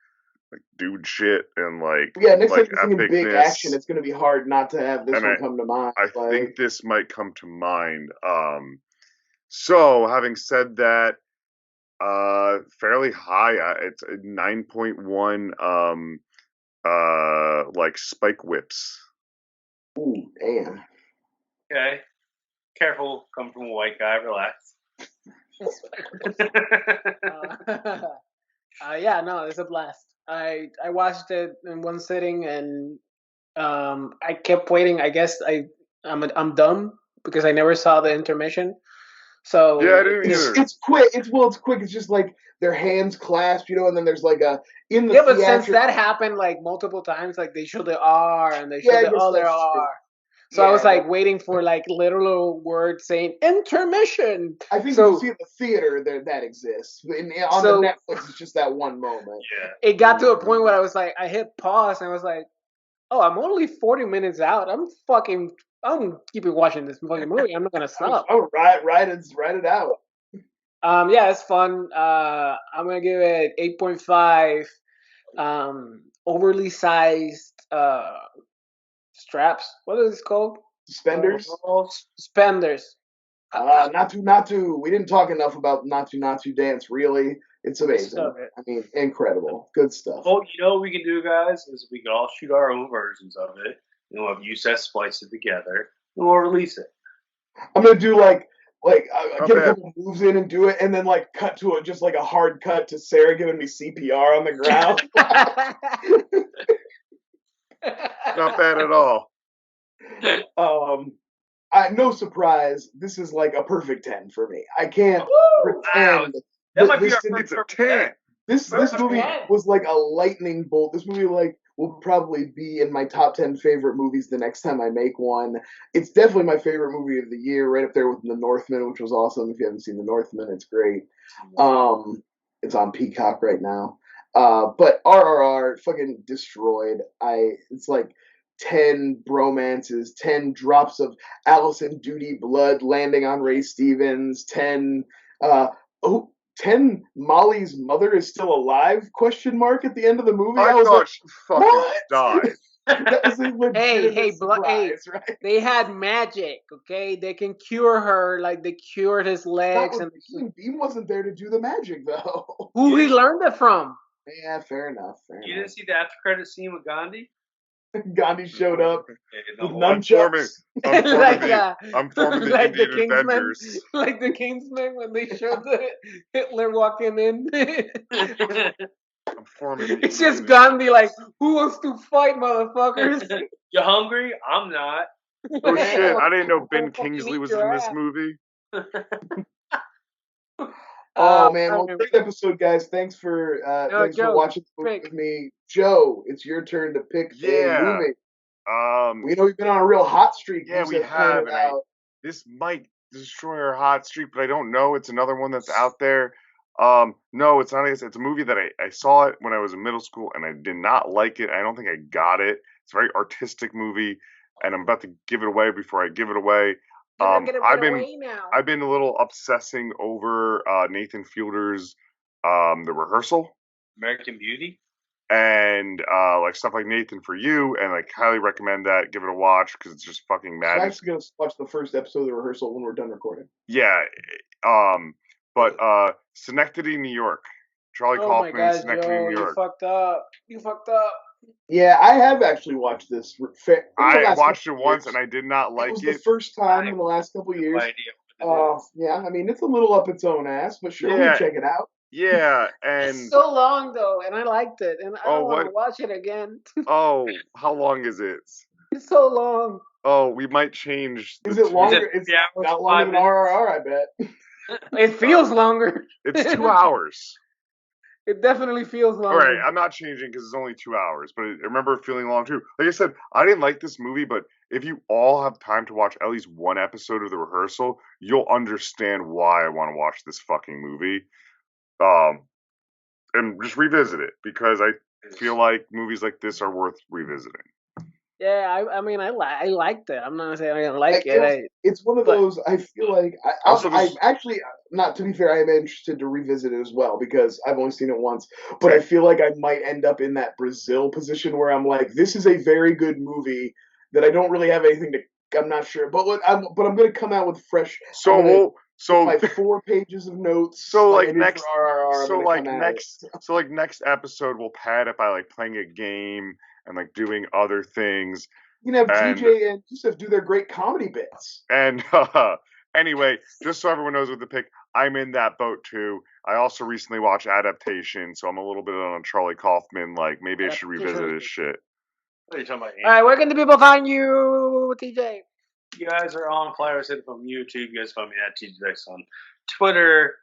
dude shit and like next like time you're thinking big epicness. action, it's gonna be hard not to have this one come to mind. I think this might come to mind. So having said that, fairly high. It's a 9.1. Like spike whips. Ooh, damn. Okay, careful, come from a white guy. Relax. Yeah, no, it's a blast. I watched it in one sitting, and I kept waiting. I guess I'm dumb because I never saw the intermission. So yeah, I didn't either. It's quick. It's quick. It's just like their hands clasped, and then there's like a in the but since that happened like multiple times, like they show the R and they show the other R. So I was like waiting for like literal words saying intermission. I think you see in the theater that exists. On the Netflix, it's just that one moment. Yeah. It got to a point where I was like, I hit pause and I was like, oh, I'm only 40 minutes out. I'm keeping watching this fucking movie. I'm not gonna stop. Oh, ride it out. Yeah, it's fun. I'm gonna give it 8.5. Overly sized straps. What is it called? Suspenders. Suspenders. Natu. We didn't talk enough about Natu dance. Really, it's amazing. I mean, incredible, good stuff. Well, you know what we can do, guys, is we can all shoot our own versions of it, and we'll have USES splice it together, and we'll release it. I'm gonna do like get a couple moves in and do it, and then like cut to just like a hard cut to Sarah giving me CPR on the ground. Not bad at all. No surprise, this is like a perfect 10 for me. I can't pretend that might be our first 10. This movie was like a lightning bolt. This movie will probably be in my top 10 favorite movies the next time I make one. It's definitely my favorite movie of the year, right up there with The Northman, which was awesome. If you haven't seen The Northman, it's great. It's on Peacock right now. But RRR fucking destroyed. It's like 10 bromances, 10 drops of Alison Doody blood landing on Ray Stevens, 10 Molly's mother is still alive? Question mark at the end of the movie. I was thought she fucking died. That was a legitimate surprise, right? They had magic, okay? They can cure her like they cured his legs. Beam wasn't there to do the magic, though. Who he learned it from? Yeah, fair enough. You didn't see the after credit scene with Gandhi? Gandhi showed up with nunchucks. I'm forming the like Indian the Kingsman, Avengers. like the Kingsman when they showed the Hitler walking in. I'm forming. It's just Gandhi, like, who wants to fight, motherfuckers? You hungry? I'm not. Oh shit! I didn't know Ben Kingsley was in this movie. Oh man, well, great episode, guys. Thanks for watching the movie with me. Joe, it's your turn to pick a movie. We know we've been on a real hot streak. Yeah, we have. This might destroy our hot streak, but I don't know. It's another one that's out there. No, it's not. It's a movie that I saw it when I was in middle school, and I did not like it. I don't think I got it. It's a very artistic movie, and I'm about to give it away before I give it away. I've been a little obsessing over Nathan Fielder's The Rehearsal. American Beauty. And like stuff like Nathan For You, and like highly recommend that. Give it a watch because it's just fucking I'm madness. actually gonna watch the first episode of The Rehearsal when we're done recording. Yeah, but Schenectady, New York. Charlie Kaufman, my God, Schenectady, Joe, New York. You fucked up. Yeah, I have actually watched this. I watched it once and I did not like it. It was the first time in the last couple years. Yeah, I mean, it's a little up its own ass, but sure, we'll check it out. Yeah, and it's so long though, and I liked it, and I don't want to watch it again. Oh, how long is it? It's so long. Oh, we might change. Is it longer? It's not longer than RRR, I bet. It feels longer. It's 2 hours. It definitely feels longer. All right, I'm not changing because it's only 2 hours, but I remember it feeling long too. Like I said, I didn't like this movie, but if you all have time to watch at least one episode of The Rehearsal, you'll understand why I want to watch this fucking movie. And just revisit it because I feel like movies like this are worth revisiting. Yeah, I mean, I liked it. I'm not saying I didn't like it. It's one of those. I feel like I actually, not to be fair, I am interested to revisit it as well because I've only seen it once. But I feel like I might end up in that Brazil position where I'm like, this is a very good movie that I don't really have anything to. I'm not sure, but I'm going to come out with fresh. So my 4 pages of notes. So like next, next episode we'll pad it by like playing a game and like doing other things. You can have TJ and Yusuf do their great comedy bits. And anyway, just so everyone knows what to pick, I'm in that boat too. I also recently watched Adaptation, so I'm a little bit on Charlie Kaufman. Like maybe I should revisit his shit. What are you talking about? All right, where can the people find you, TJ? You guys are on Flyover from YouTube. You guys find me at TJX on Twitter,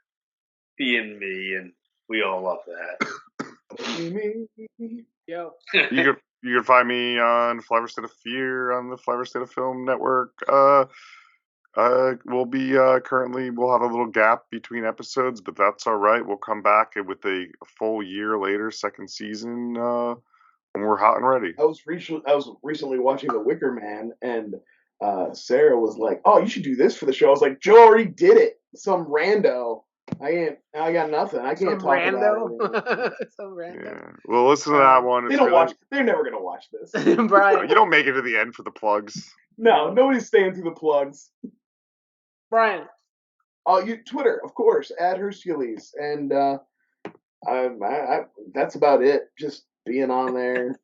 being me, and we all love that. Yo. You can find me on Flyover State of Fear on the Flyover State of Film Network. We'll be we'll have a little gap between episodes, but that's all right. We'll come back with a full year later, second season, when we're hot and ready. I was recently watching The Wicker Man, and Sarah was like, "Oh, you should do this for the show." I was like, "Joe already did it. Some rando. I got nothing. I can't talk about it." Some rando. Yeah. Well, listen to that one. They don't watch. They're never gonna watch this. Brian, you don't make it to the end for the plugs. No, nobody's staying through the plugs. Brian. Twitter, of course, at Hercules, and that's about it. Just being on there.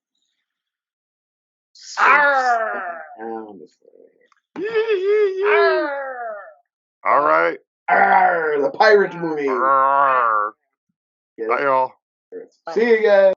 All right. The pirate movie. Bye, y'all. See you guys.